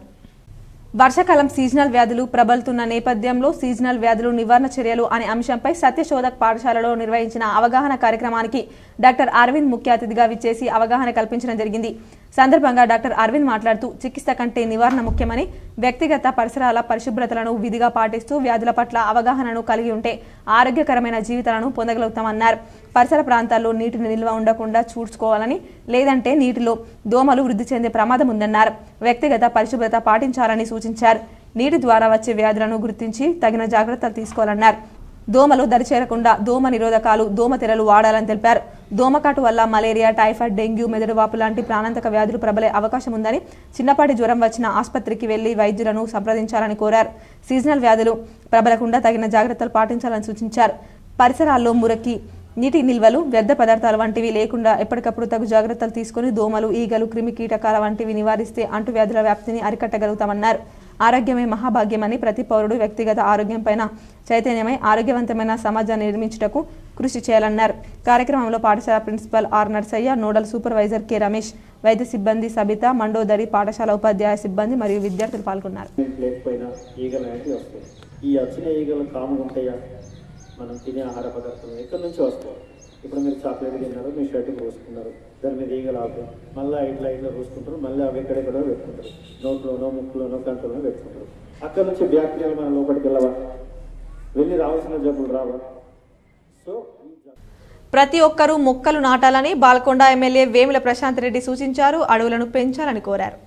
వర్షాకాలం సీజనల్ వ్యాధులు ప్రబలుతున్న నేపథ్యంలో సీజనల్ వ్యాధులు నివారణ చర్యలు అనే అంశంపై సత్యశోధక్ పాఠశాలలో నిర్వహించిన అవగాహన కార్యక్రమానికి డాక్టర్ అరవింద్ ముఖ్య అతిథిగా విచ్చేసి అవగాహన కల్పించడం జరిగింది. సందర్భంగా డాక్టర్ అరవింద్ మాట్లాడుతూ చికిత్స కంటే నివారణ ముఖ్యమని, వ్యక్తిగత పరిసరాల పరిశుభ్రతలను విధిగా పాటిస్తూ వ్యాధుల పట్ల అవగాహనను కలిగి ఉంటే ఆరోగ్యకరమైన జీవితాలను పొందగలుగుతామన్నారు. పరిసర ప్రాంతాల్లో నీటిని నిల్వ ఉండకుండా చూసుకోవాలని, లేదంటే నీటిలో దోమలు వృద్ధి చెందే ప్రమాదం ఉందన్నారు. వ్యక్తిగత పరిశుభ్రత పాటించాలని సూచించారు. నీటి ద్వారా వచ్చే వ్యాధులను గుర్తించి తగిన జాగ్రత్తలు తీసుకోవాలన్నారు. దోమలు దరిచేరకుండా దోమ నిరోధకాలు, దోమతెరలు వాడాలని తెలిపారు. దోమకాటు వల్ల మలేరియా, టైఫాయిడ్, డెంగ్యూ, మెదడువాపు లాంటి ప్రాణాంతక వ్యాధులు ప్రబలే అవకాశం ఉందని, చిన్నపాటి జ్వరం వచ్చిన ఆసుపత్రికి వెళ్లి వైద్యులను సంప్రదించాలని కోరారు. సీజనల్ వ్యాధులు ప్రబలకుండా తగిన జాగ్రత్తలు పాటించాలని సూచించారు. పరిసరాల్లో మురికి, నీటి నిల్వలు, వ్యర్థ పదార్థాలు వంటివి లేకుండా ఎప్పటికప్పుడు తగు జాగ్రత్తలు తీసుకుని దోమలు, ఈగలు, క్రిమి కీటకాల వంటివి నివారిస్తే అంటువ్యాధుల వ్యాప్తిని అరికట్టగలుగుతామన్నారు. ఆరోగ్యమే మహాభాగ్యమని ప్రతి పౌరుడు వ్యక్తిగత ఆరోగ్యంపైన చైతన్యమై ఆరోగ్యవంతమైన సమాజాన్ని నిర్మించుటకు కృషి చేయాలన్నారు. కార్యక్రమంలో పాఠశాల principal R Narsaiah, nodal supervisor K Ramesh, వైద్య సిబ్బంది సబిత, మండోదరి, పాఠశాల ఉపాధ్యాయ సిబ్బంది మరియు విద్యార్థులు పాల్గొన్నారు. మనం తినే ఆహార పదార్థం ఎక్కడి నుంచి వస్తాయి? ఇప్పుడు మీరు చాక్లెట్ తిన్నారు, మీ షర్ట్కి పోసుకున్నారు, దాని మీద ఈగలు ఆకు, మళ్ళీ ఇట్లా పోసుకుంటారు, మళ్ళీ అవి ఎక్కడెక్కడో పెట్టుకుంటారు, నోట్లోనో, ముక్కులోనో, కంట్లోనో పెట్టుకుంటారు. అక్కడ నుంచి బ్యాక్టీరియాలు మన లోపలికి వెళ్ళి రావాల్సిన జబ్బులు రావా? సో ప్రతి ఒక్కరూ మొక్కలు నాటాలని బాల్కొండ ఎమ్మెల్యే వేముల ప్రశాంత్ రెడ్డి సూచించారు. అడవులను పెంచాలని కోరారు.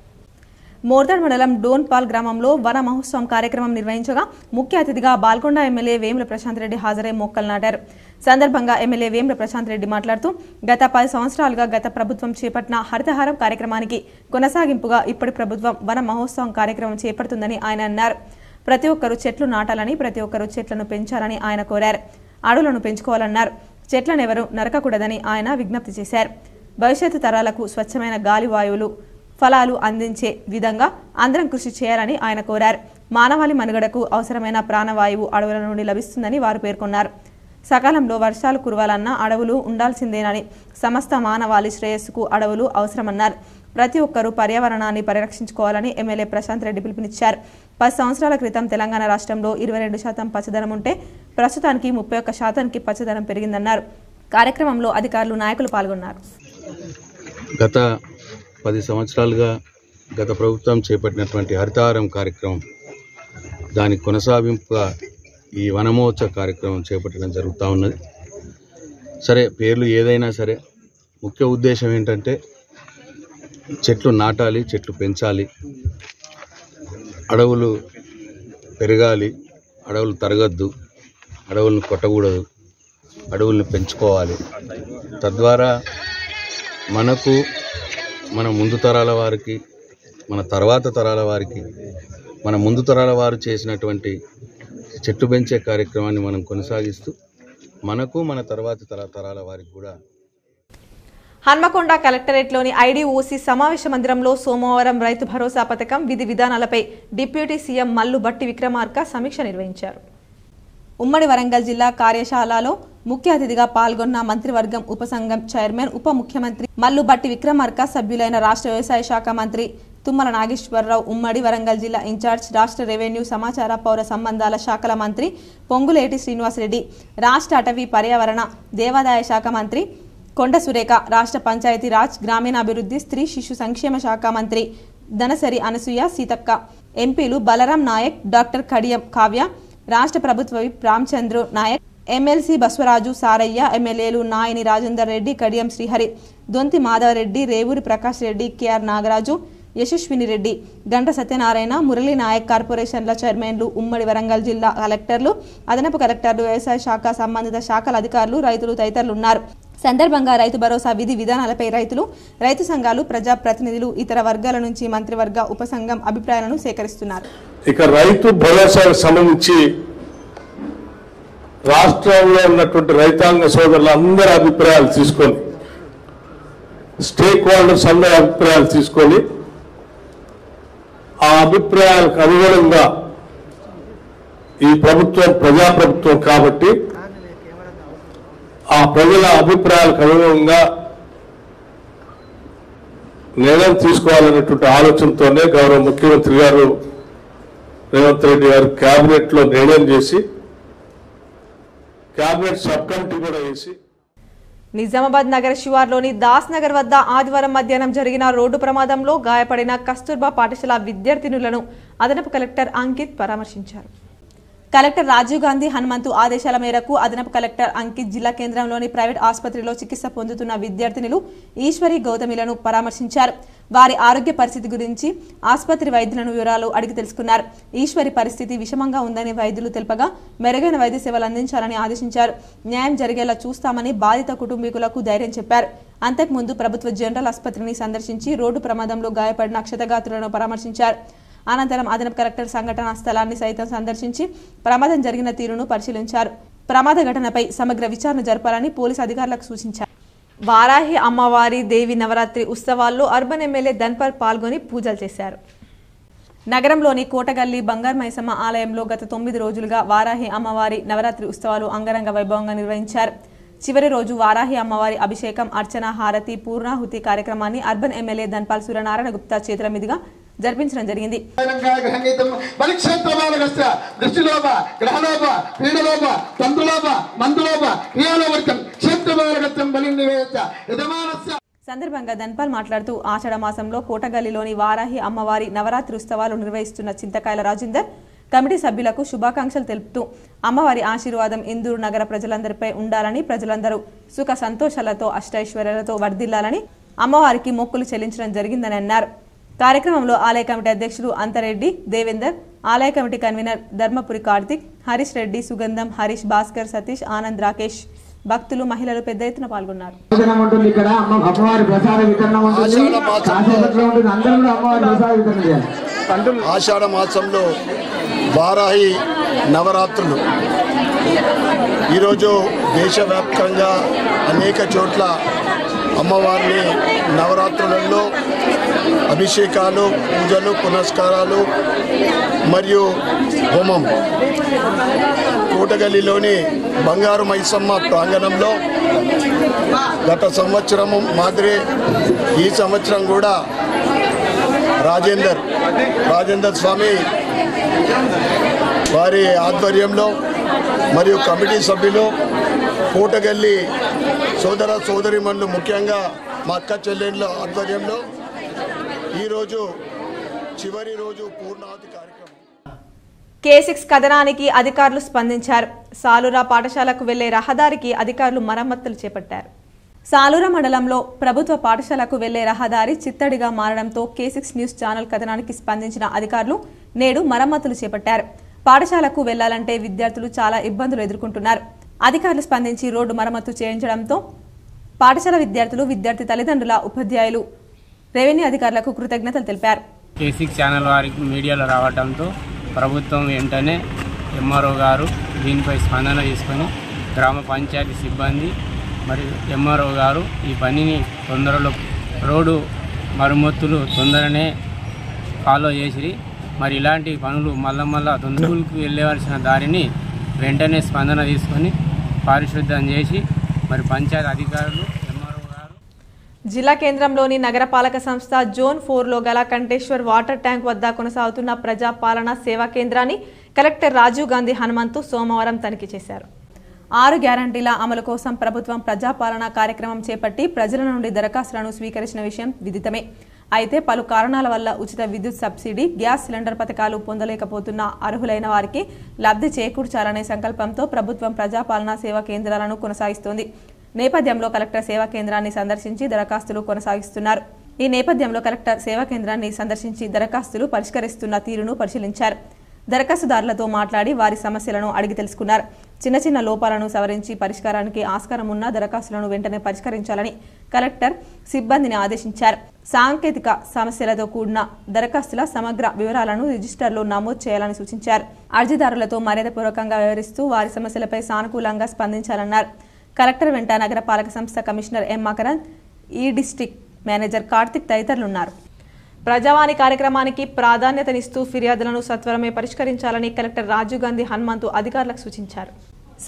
మోర్దాడ్ మండలం డోన్పాల్ గ్రామంలో వన మహోత్సవం కార్యక్రమం నిర్వహించగా ముఖ్య అతిథిగా బాల్కొండ ఎమ్మెల్యే వేముల ప్రశాంత్ రెడ్డి హాజరై మొక్కలు నాటారు. సందర్భంగా ఎమ్మెల్యే వేముల ప్రశాంత్ రెడ్డి మాట్లాడుతూ గత 10 సంవత్సరాలుగా గత ప్రభుత్వం చేపట్టిన హరితహారం కార్యక్రమానికి కొనసాగింపుగా ఇప్పటి ప్రభుత్వం వన మహోత్సవం కార్యక్రమం చేపడుతుందని ఆయన అన్నారు. ప్రతి ఒక్కరూ చెట్లు నాటాలని, ప్రతి ఒక్కరూ చెట్లను పెంచాలని ఆయన కోరారు. అడవులను పెంచుకోవాలన్నారు. చెట్లను ఎవరూ నరకకూడదని ఆయన విజ్ఞప్తి చేశారు. భవిష్యత్తు తరాలకు స్వచ్ఛమైన గాలి, వాయువులు, ఫలాలు అందించే విధంగా అందరం కృషి చేయాలని ఆయన కోరారు. మానవాళి మనుగడకు అవసరమైన ప్రాణవాయువు అడవుల నుండి లభిస్తుందని వారు పేర్కొన్నారు. సకాలంలో వర్షాలు కురవాలన్నా అడవులు ఉండాల్సిందేనని, సమస్త మానవాళి శ్రేయస్సుకు అడవులు అవసరమన్నారు. ప్రతి ఒక్కరూ పర్యావరణాన్ని పరిరక్షించుకోవాలని ఎమ్మెల్యే ప్రశాంత్ రెడ్డి పిలుపునిచ్చారు. 10 సంవత్సరాల క్రితం తెలంగాణ రాష్ట్రంలో 22% పచ్చదనం ఉంటే ప్రస్తుతానికి 31% పచ్చదనం పెరిగిందన్నారు. కార్యక్రమంలో అధికారులు, నాయకులు పాల్గొన్నారు. గత 10 సంవత్సరాలుగా గత ప్రభుత్వం చేపట్టినటువంటి హరితహారం కార్యక్రమం, దానికి కొనసాగింపుగా ఈ వనమహోత్సవ కార్యక్రమం చేపట్టడం జరుగుతూ ఉన్నది. సరే, పేర్లు ఏదైనా సరే ముఖ్య ఉద్దేశం ఏంటంటే చెట్లు నాటాలి, చెట్లు పెంచాలి, అడవులు పెరగాలి, అడవులు తరగద్దు, అడవులను కొట్టకూడదు, అడవులను పెంచుకోవాలి. తద్వారా మనకు, మన ముందు తరాల వారికి, మన తర్వాత తరాల వారికి, మన ముందు తరాల వారు చేసినటువంటి చెట్టు పెంచే కార్యక్రమాన్ని మనం కొనసాగిస్తూ మనకు, మన తర్వాతి తరాల వారికి కూడా. హన్మకొండ కలెక్టరేట్లోని ఐడీఓసీ సమావేశ మందిరంలో సోమవారం రైతు భరోసా పథకం విధి విధానాలపై డిప్యూటీ సీఎం మల్లు భట్టి విక్రమార్క సమీక్ష నిర్వహించారు. ఉమ్మడి వరంగల్ జిల్లా కార్యశాలలో ముఖ్య అతిథిగా పాల్గొన్న మంత్రివర్గం ఉపసంఘం చైర్మన్, ఉప ముఖ్యమంత్రి మల్లు భట్టి విక్రమార్క, సభ్యులైన రాష్ట్ర వ్యవసాయ శాఖ మంత్రి తుమ్మల నాగేశ్వరరావు, ఉమ్మడి వరంగల్ జిల్లా ఇన్ఛార్జ్, రాష్ట్ర రెవెన్యూ, సమాచార, పౌర సంబంధాల శాఖల మంత్రి పొంగులేటి శ్రీనివాసరెడ్డి, రాష్ట్ర అటవీ, పర్యావరణ, దేవాదాయ శాఖ మంత్రి కొండ సురేఖ, రాష్ట్ర పంచాయతీరాజ్, గ్రామీణాభివృద్ధి, స్త్రీ శిశు సంక్షేమ శాఖ మంత్రి దనసరి అనసూయ సీతక్క, ఎంపీలు బలరాం నాయక్, డాక్టర్ కడియం కావ్య, రాష్ట్ర ప్రభుత్వ విప్ రామచంద్ర నాయక్, ఎమ్మెల్సీ బస్వరాజు సారయ్య, ఎమ్మెల్యేలు నాయని రాజేందర్ రెడ్డి, కడియం శ్రీహరి, దొంతి మాధవరెడ్డి, రేవూరి ప్రకాష్ రెడ్డి, కెఆర్ నాగరాజు, యశస్విని రెడ్డి, గంట సత్యనారాయణ, మురళీ నాయక్, కార్పొరేషన్ల చైర్మన్లు, ఉమ్మడి వరంగల్ జిల్లా కలెక్టర్లు, అదనపు కలెక్టర్లు, వ్యవసాయ శాఖ సంబంధిత శాఖల అధికారులు, రైతులు తదితరులు ఉన్నారు. సందర్భంగా రైతు భరోసా విధి విధానాలపై రైతులు, రైతు సంఘాలు, ప్రజా ప్రతినిధులు, ఇతర వర్గాల నుంచి మంత్రివర్గ ఉపసంఘం అభిప్రాయాలను సేకరిస్తున్నారు. ఇక రైతు భరోసాకు సంబంధించి రాష్ట్రంలో ఉన్నటువంటి రైతాంగ సోదరుల అందరి అభిప్రాయాలు తీసుకొని, స్టేక్ హోల్డర్స్ అందరి అభిప్రాయాలు తీసుకొని, ఆ అభిప్రాయాలకు అనుగుణంగా ఈ ప్రభుత్వం ప్రజాప్రభుత్వం కాబట్టి ఆ ప్రజల అభిప్రాయాలకు అనుగుణంగా నిర్ణయం తీసుకోవాలనేటువంటి ఆలోచనతోనే గౌరవ ముఖ్యమంత్రి గారు రేవంత్ రెడ్డి గారు క్యాబినెట్ లో నిర్ణయం చేసి క్యాబినెట్ సబ్ కమిటీ కూడా వేసి నిజామాబాద్ నగర శివార్లోని దాస్ నగర్ వద్ద ఆదివారం మధ్యాహ్నం జరిగిన రోడ్డు ప్రమాదంలో గాయపడిన కస్తూర్బా పాఠశాల విద్యార్థినులను అదనపు కలెక్టర్ అంకిత్ పరామర్శించారు. కలెక్టర్ రాజీవ్ గాంధీ హనుమంతు ఆదేశాల మేరకు అదనపు కలెక్టర్ అంకిత్ జిల్లా కేంద్రంలోని ప్రైవేట్ ఆసుపత్రిలో చికిత్స పొందుతున్న విద్యార్థినులు ఈశ్వరి గౌతమిలను పరామర్శించారు. వారి ఆరోగ్య పరిస్థితి గురించి ఆసుపత్రి వైద్యులను వివరాలు అడిగి తెలుసుకున్నారు. ఈశ్వరి పరిస్థితి విషమంగా ఉందని వైద్యులు తెలుపగా మెరుగైన వైద్య సేవలు అందించాలని ఆదేశించారు. న్యాయం జరిగేలా చూస్తామని బాధిత కుటుంబీకులకు ధైర్యం చెప్పారు. అంతకుముందు ప్రభుత్వ జనరల్ ఆసుపత్రిని సందర్శించి రోడ్డు ప్రమాదంలో గాయపడిన క్షతగాత్రులను పరామర్శించారు. అనంతరం అదనపు కలెక్టర్ సంఘటనా స్థలాన్ని సైతం సందర్శించి ప్రమాదం జరిగిన తీరును పరిశీలించారు. ప్రమాద ఘటనపై సమగ్ర విచారణ జరపాలని పోలీసు అధికారులకు సూచించారు. వారాహి అమ్మవారి దేవి నవరాత్రి ఉత్సవాల్లో అర్బన్ ఎమ్మెల్యే ధన్పాల్ పాల్గొని పూజలు చేశారు. నగరంలోని కోటగల్లి బంగారు మైసమ్మ ఆలయంలో గత 9 రోజులుగా వారాహి అమ్మవారి నవరాత్రి ఉత్సవాలు అంగరంగ వైభవంగా నిర్వహించారు. చివరి రోజు వారాహి అమ్మవారి అభిషేకం, అర్చన, హారతి, పూర్ణాహుతి కార్యక్రమాన్ని అర్బన్ ఎమ్మెల్యే ధన్పాల్ సూర్యనారాయణ గుప్తా చేతుల మీదుగా జరిపించడం జరిగింది. సందర్భంగా ధన్పాల్ మాట్లాడుతూ ఆషాఢ మాసంలో కోటగల్లిలోని వారాహి అమ్మవారి నవరాత్రి ఉత్సవాలు నిర్వహిస్తున్న చింతకాయల రాజేందర్ కమిటీ సభ్యులకు శుభాకాంక్షలు తెలుపుతూ అమ్మవారి ఆశీర్వాదం ఇందూరు నగర ప్రజలందరిపై ఉండాలని, ప్రజలందరూ సుఖ సంతోషాలతో అష్టైశ్వర్యాలతో వర్ధిల్లాలని అమ్మవారికి మొక్కులు చెల్లించడం జరిగిందని అన్నారు. కార్యక్రమంలో ఆలయ కమిటీ అధ్యక్షులు అంతరెడ్డి దేవేందర్, ఆలయ కమిటీ కన్వీనర్ ధర్మపురి కార్తిక్, హరీష్ రెడ్డి, సుగంధం, హరీష్, భాస్కర్, సతీష్, ఆనంద్, రాకేష్, భక్తులు, మహిళలు పెద్ద ఎత్తున పాల్గొన్నారు. ఆషాఢ మాసంలో వారాహి నవరాత్రులు ఈరోజు దేశవ్యాప్తంగా అనేక చోట్ల అమ్మవారిని నవరాత్రులలో అభిషేకాలు, పూజలు, పునస్కారాలు మరియు హోమం కోటగల్లిలోని బంగారు మైసమ్మ ప్రాంగణంలో గత సంవత్సరం మాదిరి ఈ సంవత్సరం కూడా రాజేందర్ స్వామి వారి ఆధ్వర్యంలో మరియు కమిటీ సభ్యులు, కోటగల్లి సోదర సోదరిమణులు, ముఖ్యంగా మా అక్క చెల్లెళ్ళ ఆధ్వర్యంలో ఈరోజు చివరి రోజు పూర్ణాహుతి కార్యక్రమం. K6 కథనానికి అధికారులు స్పందించారు. సాలూరా పాఠశాలకు వెళ్లే రహదారికి అధికారులు మరమ్మతులు చేపట్టారు. సాలూరా మండలంలో ప్రభుత్వ పాఠశాలకు వెళ్లే రహదారి చిత్తడిగా మారడంతో K6 న్యూస్ ఛానల్ కథనానికి స్పందించిన అధికారులు నేడు మరమ్మతులు చేపట్టారు. పాఠశాలకు వెళ్లాలంటే విద్యార్థులు చాలా ఇబ్బందులు ఎదుర్కొంటున్నారు. అధికారులు స్పందించి రోడ్డు మరమ్మతు చేయించడంతో పాఠశాల విద్యార్థులు, విద్యార్థి తల్లిదండ్రుల, ఉపాధ్యాయులు రెవెన్యూ అధికారులకు కృతజ్ఞతలు తెలిపారు. K6 ఛానల్ వారికి మీడియాలో రావడంతో ప్రభుత్వం వెంటనే ఎంఆర్ఓ గారు దీనిపై స్పందన తీసుకొని గ్రామ పంచాయతీ సిబ్బంది మరియు ఎంఆర్ఓ గారు ఈ పనిని తొందరలో రోడ్డు మరమ్మతులు తొందరనే ఫాలో చేసి మరి ఇలాంటి పనులు మళ్ళా స్కూల్కి వెళ్ళవలసిన దారిని వెంటనే స్పందన తీసుకొని పారిశుద్ధ్యం చేసి మరి పంచాయతీ అధికారులు, ఎంఆర్ఓ గారు. జిల్లా కేంద్రంలోని నగరపాలక సంస్థ జోన్ 4లో గల కంటేశ్వర్ వాటర్ ట్యాంక్ వద్ద కొనసాగుతున్న ప్రజాపాలన సేవా కేంద్రాన్ని కలెక్టర్ రాజీవ్ గాంధీ హనుమంతు సోమవారం తనిఖీ చేశారు. 6 గ్యారంటీల అమలు కోసం ప్రభుత్వం ప్రజాపాలన కార్యక్రమం చేపట్టి ప్రజల నుండి దరఖాస్తులను స్వీకరించిన విషయం విదితమే. అయితే పలు కారణాల వల్ల ఉచిత విద్యుత్ సబ్సిడీ, గ్యాస్ సిలిండర్ పథకాలు పొందలేకపోతున్న అర్హులైన వారికి లబ్ధి చేకూర్చాలనే సంకల్పంతో ప్రభుత్వం ప్రజాపాలన సేవా కేంద్రాలను కొనసాగిస్తోంది. నేపథ్యంలో కలెక్టర్ సేవా కేంద్రాన్ని సందర్శించి దరఖాస్తులు కొనసాగిస్తున్నారు. ఈ నేపథ్యంలో కలెక్టర్ సేవా కేంద్రాన్ని సందర్శించి దరఖాస్తులు పరిష్కరిస్తున్న తీరును పరిశీలించారు. దరఖాస్తుదారులతో మాట్లాడి వారి సమస్యలను అడిగి తెలుసుకున్నారు. చిన్న లోపాలను సవరించి పరిష్కారానికి ఆస్కారం ఉన్న దరఖాస్తులను వెంటనే పరిష్కరించాలని కలెక్టర్ సిబ్బందిని ఆదేశించారు. సాంకేతిక సమస్యలతో కూడిన దరఖాస్తుల సమగ్ర వివరాలను రిజిస్టర్లో నమోదు చేయాలని సూచించారు. అర్జీదారులతో మర్యాదపూర్వకంగా వ్యవహరిస్తూ వారి సమస్యలపై సానుకూలంగా స్పందించాలన్నారు. కలెక్టర్ వెంట నగరపాలక సంస్థ కమిషనర్ ఎం మకరంద్, ఈ డిస్ట్రిక్ట్ మేనేజర్ కార్తిక్ తదితరులున్నారు. ప్రజావాణి కార్యక్రమానికి ప్రాధాన్యతనిస్తూ ఫిర్యాదులను సత్వరమే పరిష్కరించాలని కలెక్టర్ రాజీవ్ గాంధీ హనుమంతు అధికారులకు సూచించారు.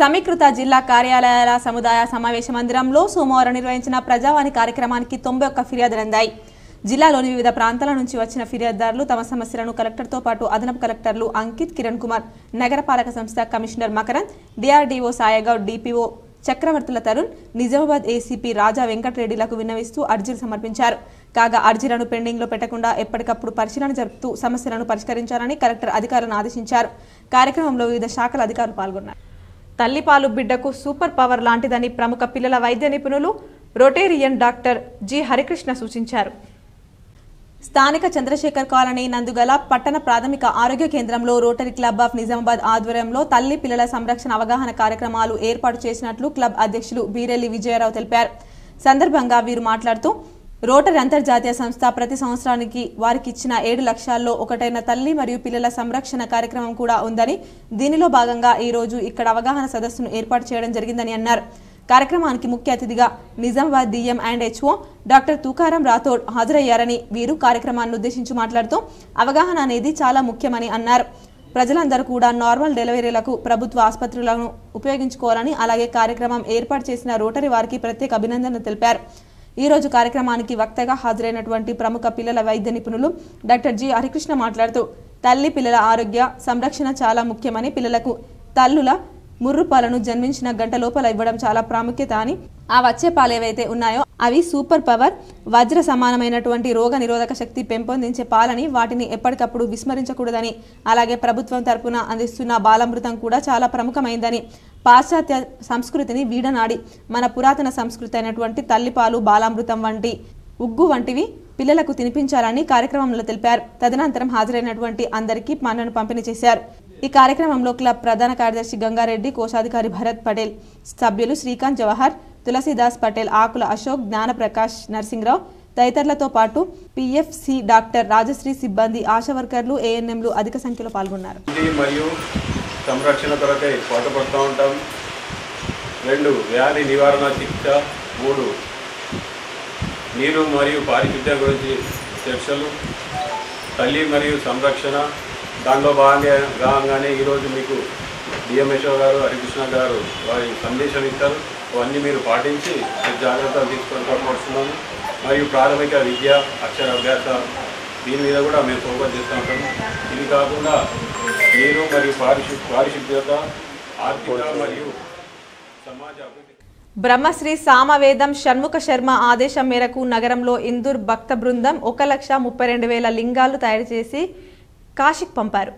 సమీకృత జిల్లా కార్యాలయాల సముదాయ సమావేశ మందిరంలో సోమవారం నిర్వహించిన ప్రజావాణి కార్యక్రమానికి 91 ఫిర్యాదులు అందాయి. జిల్లాలోని వివిధ ప్రాంతాల నుంచి వచ్చిన ఫిర్యాదుదారులు తమ సమస్యలను కలెక్టర్తో పాటు అదనపు కలెక్టర్లు అంకిత్, కిరణ్ కుమార్, నగరపాలక సంస్థ commissioner Makarand, DRDO Saigoud, DPO Chakravarthula Tarun, Nizamabad ACP Raja వెంకటరెడ్డిలకు విన్నవిస్తూ అర్జీలు సమర్పించారు. కాగా అర్జీలను పెండింగ్లో పెట్టకుండా ఎప్పటికప్పుడు పరిశీలన జరుపుతూ సమస్యలను పరిష్కరించాలని కలెక్టర్ అధికారులను ఆదేశించారు. కార్యక్రమంలో వివిధ శాఖల అధికారులు పాల్గొన్నారు. తల్లిపాలు బిడ్డకు సూపర్ పవర్ లాంటిదని ప్రముఖ పిల్లల వైద్య నిపుణులు రోటేరియన్ డాక్టర్ జి హరికృష్ణ సూచించారు. స్థానిక చంద్రశేఖర్ కాలనీ నందుగల పట్టణ ప్రాథమిక ఆరోగ్య కేంద్రంలో రోటరీ క్లబ్ ఆఫ్ నిజామాబాద్ ఆధ్వర్యంలో తల్లి పిల్లల సంరక్షణ అవగాహన కార్యక్రమాలు ఏర్పాటు చేసినట్లు క్లబ్ అధ్యక్షులు బీరెల్లి విజయరావు తెలిపారు. సందర్భంగా వీరు మాట్లాడుతూ రోటరీ అంతర్జాతీయ సంస్థ ప్రతి సంవత్సరానికి వారికి ఇచ్చిన 7 లక్ష్యాల్లో ఒకటైన తల్లి మరియు పిల్లల సంరక్షణ కార్యక్రమం కూడా ఉందని, దీనిలో భాగంగా ఈ రోజు ఇక్కడ అవగాహన సదస్సును ఏర్పాటు చేయడం జరిగిందని అన్నారు. కార్యక్రమానికి ముఖ్య అతిథిగా Nizamabad DM and HO doctor Tukaram Rathod హాజరయ్యారని వీరు కార్యక్రమాన్ని ఉద్దేశించి మాట్లాడుతూ అవగాహన అనేది చాలా ముఖ్యమని అన్నారు. ప్రజలందరూ కూడా నార్మల్ డెలివరీలకు ప్రభుత్వ ఆసుపత్రులను ఉపయోగించుకోవాలని, అలాగే కార్యక్రమం ఏర్పాటు చేసిన రోటరీ వారికి ప్రత్యేక అభినందనలు తెలిపారు. ఈ రోజు కార్యక్రమానికి వక్తగా హాజరైనటువంటి ప్రముఖ పిల్లల వైద్య నిపుణులు డాక్టర్ జి హరికృష్ణ మాట్లాడుతూ తల్లి పిల్లల ఆరోగ్య సంరక్షణ చాలా ముఖ్యమని, పిల్లలకు తల్లుల ముర్రు పాలను జన్మించిన గంట లోపల ఇవ్వడం చాలా ప్రాముఖ్యత అని, ఆ వచ్చే పాలు ఏవైతే ఉన్నాయో అవి సూపర్ పవర్ వజ్ర సమానమైనటువంటి రోగ నిరోధక శక్తి పెంపొందించే పాలని, వాటిని ఎప్పటికప్పుడు విస్మరించకూడదని, అలాగే ప్రభుత్వం తరపున అందిస్తున్న బాలామృతం కూడా చాలా ప్రముఖమైందని, పాశ్చాత్య సంస్కృతిని వీడనాడి మన పురాతన సంస్కృతి అయినటువంటి తల్లిపాలు, బాలామృతం వంటి ఉగ్గు వంటివి పిల్లలకు తినిపించాలని కార్యక్రమంలో తెలిపారు. తదనంతరం హాజరైనటువంటి అందరికీ పండ్లను పంపిణీ చేశారు. ఈ కార్యక్రమంలో క్లబ్ ప్రధాన కార్యదర్శి గంగారెడ్డి, కోశాధికారి భరత్ పటేల్, సభ్యులు శ్రీకాంత్ జవహర్, తులసీదాస్ పటేల్, ఆకుల అశోక్, జ్ఞానప్రకాష్, నర్సింగ్రావు తదితరులతో పాటు పిఎఫ్సి డాక్టర్ రాజశ్రీ సిబ్బంది, ఆశా వర్కర్లు, ఏఎన్ఎంలు అధిక సంఖ్యలో పాల్గొన్నారు. మరియు సంరక్షణ కొరకై పాటుపడుతూ ఉంటాం. 2 వ్యాధి నివారణ చికిత్స, 3 నీరు మరియు పారిశుద్ధ్యం గురించి చర్చలు, తల్లి మరియు సంరక్షణ. దానిలో భాగంగానే ఈరోజు మీకు డిఎంహెచ్ఓ గారు హరికృష్ణ గారు వారి సందేశం ఇస్తారు. అవన్నీ మీరు పాటించి జాగ్రత్తలు తీసుకొని కోరుతున్నాము. మరియు ప్రాథమిక విద్య, అక్షరాభ్యాస దీని మీద కూడా మేము ఫోకస్ చేస్తూ ఉంటాము. ఇది కాకుండా నీరు మరియు పారిశుద్ధ్యత, ఆర్థిక మరియు సమాజ అభివృద్ధి. బ్రహ్మశ్రీ సామవేదం షణ్ముఖ శర్మ ఆదేశం మేరకు నగరంలో ఇందూర్ భక్త బృందం 1,32,000 లింగాలు తయారు చేసి కాశీకి పంపారు.